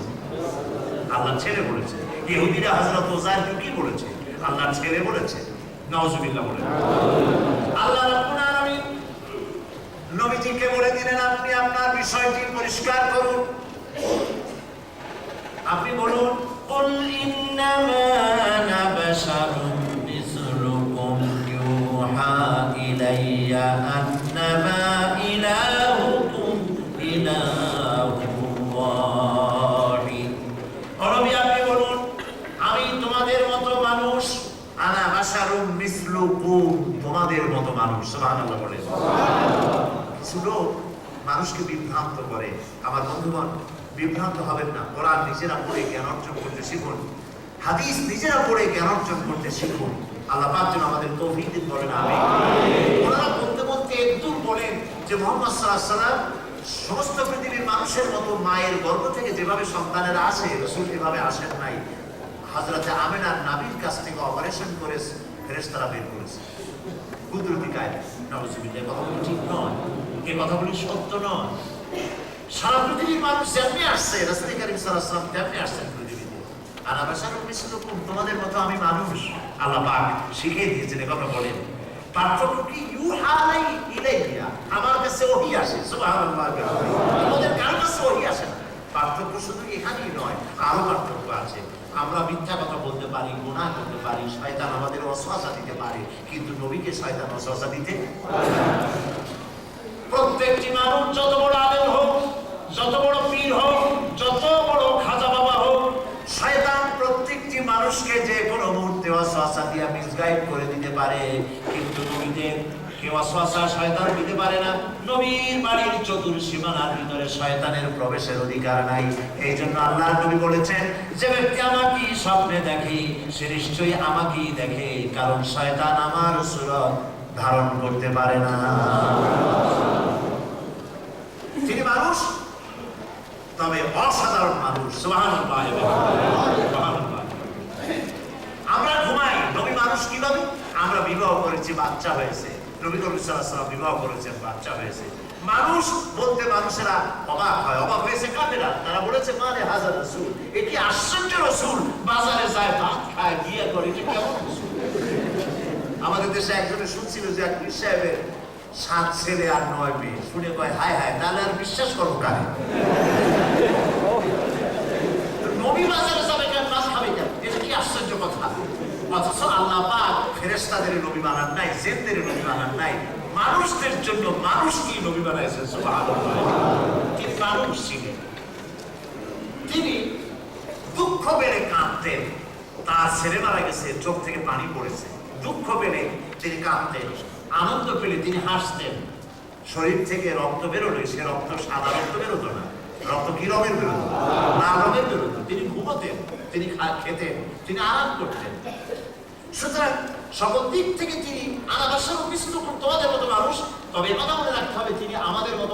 আল্লাহ ছেলে বলেছে। ইহুদিরা হযরত উযায়রকে কি বলেছে? আল্লাহ ছেলে বলেছে। নাউজুবিল্লাহ বলেন। আল্লাহ রাব্বুল আলামিন নবীজিকে বলে দিলেন, আপনি আপনার বিষয়টি পরিষ্কার করুন। আপনি বলুন, কুল ইন্নামা আনা বাশারুন মিসলুকুম ইউহা ইলাইয়া আন্নামা ইলাহুকুম ইলাহুন ওয়াহিদ। নবী, আপনি বলুন, আমি তোমাদের মতো মানুষ। আনা বাশারুন মিসলুকুম, তোমাদের মতো মানুষ। সুবহানাল্লাহ বলেন। কিছু লোক মানুষকে বিভ্রান্ত করে। আমার বন্ধুগণ, বিভ্রান্ত হবেন না। কোরআন নিজেরা পড়ে জ্ঞান অর্জন করতে শিখুন, হাদিস নিজেরা পড়ে জ্ঞান অর্জন করতে শিখুন। আল্লাহ পাক যেন আমাদের তৌফিক দিন, বলেন আমিন। ওনারা বলতে বলতে একদূর বলেন যে মুহাম্মদ সাল্লাল্লাহু আলাইহি ওয়াসাল্লাম সমস্ত পৃথিবীর মানুষের মতো মায়ের গর্ভ থেকে যেভাবে সন্তানেরা আসে, রাসূল এভাবে আসেন নাই। হযরতে আমিনার নাভির কাছ থেকে অপারেশন করে ফেরেশতারা বের করেছে। কুদরতি কায়দা। নাউজুবিল্লাহ, কথাগুলো ঠিক নয়, এই কথাগুলি সত্য নয়। সারা পৃথিবীর মানুষ যেমনি আসছে, রাসূল কারীম সাল্লাল্লাহু আলাইহি ওয়াসাল্লাম তেমনি আসছেন পৃথিবীতে। আনা বাশারুন মিসলুকুম, তোমাদের মতো আমি মানুষ। আল্লাহ পাক শিখিয়ে দিয়েছেন, কথা বলেন। পার্থক্য কি? ইউহা ইলাইয়া, আমার কাছে ওহী আসে। সুবহানাল্লাহ। তোমাদের কার কাছে ওহী আসে না। পার্থক্য শুধু এখানেই নয়, আরো পার্থক্য আছে। আমরা মিথ্যা কথা বলতে পারি, গুনাহ করতে পারি, শয়তান আমাদের ওয়াসওয়াসা দিতে পারে, কিন্তু নবীকে শয়তান ওয়াসওয়াসা দিতে পারে না। প্রত্যেকটি মানুষ, যত বড় আলেম হোক, যত বড় পীর হোক, যত বড় খাজা বাবা হোক, শয়তান প্রত্যেকটি মানুষকে যে কোনো মুহূর্তে ওয়াসওয়াসা দিয়ে মিসগাইড করে দিতে পারে, কিন্তু নবীদের কেউ ওয়াসওয়াসা শয়তান দিতে পারে না। নবীর বাড়ির চতুর্সীমানার ভিতরে শয়তানের প্রবেশের অধিকার নাই। এই জন্য আল্লাহর নবী বলেছেন, যে ব্যক্তি আমাকে স্বপ্নে দেখে সে নিশ্চয়ই আমাকেই দেখে, কারণ শয়তান আমার সূরত ধারণ করতে পারে না। তিনি মানুষ, তবে অসাধারণ মানুষ। সুবহানাল্লাহ। আমরা ঘুমাই, নবী মানুষ কিভাবে? আমরা বিবাহ করেছি, বাচ্চা হয়েছে। নবী করিম সাল্লাল্লাহু আলাইহি ওয়াসাল্লাম বিবাহ করেছেন, বাচ্চা হয়েছে। মানুষ বলতে মানুষেরা অবাক হয়। অবাক হয়েছে কাফেররা, তারা বলেছে, মানে হাজার রাসূল, এটি আশ্চর্য রাসূল, বাজারে যায়, ভাত খায়, বিয়ে করে, এটা কেমন রাসূল? আমাদের দেশে একজনে শুনছিল যে এক পীর সাহেবের 7 ছেলে আর 9 মেয়ে। শুনে কয়, হায় হায়, তাহলে আর বিশ্বাস করবো কারে? নবী বাজারে যাবে কেন, মাছ খাবে কেন? এটা কি আশ্চর্য কথা! অথচ আল্লাহ পাক ফেরেশতাদের নবী বানান নাই, জিনদের নবী বানান নাই, মানুষদের জন্য মানুষকে নবী বানাইছেন। সুবহানাল্লাহ। তিনি মানুষ ছিলেন। তিনি দুঃখ পেলে কাঁদতেন। তার ছেলে মারা গেছে, চোখ থেকে পানি পড়েছে। দুঃখ পেলে তিনি কাঁদতেন, আনন্দ পেলে তিনি হাসতেন। শরীর থেকে রক্ত বেরোলে সে রক্ত সাদা রক্ত বেরোতো না, রক্ত কি রঙের বেরোতো? লাল রঙের বেরোতো। তিনি ঘুমোতেন, তিনি খেতেন, তিনি আরাম করতেন। সুতরাং সকল দিক থেকে তিনি আনা বাশারুন মিসলুকুম, তোমাদের মতো মানুষ। তবে কথা মনে রাখতে হবে, তিনি আমাদের মতো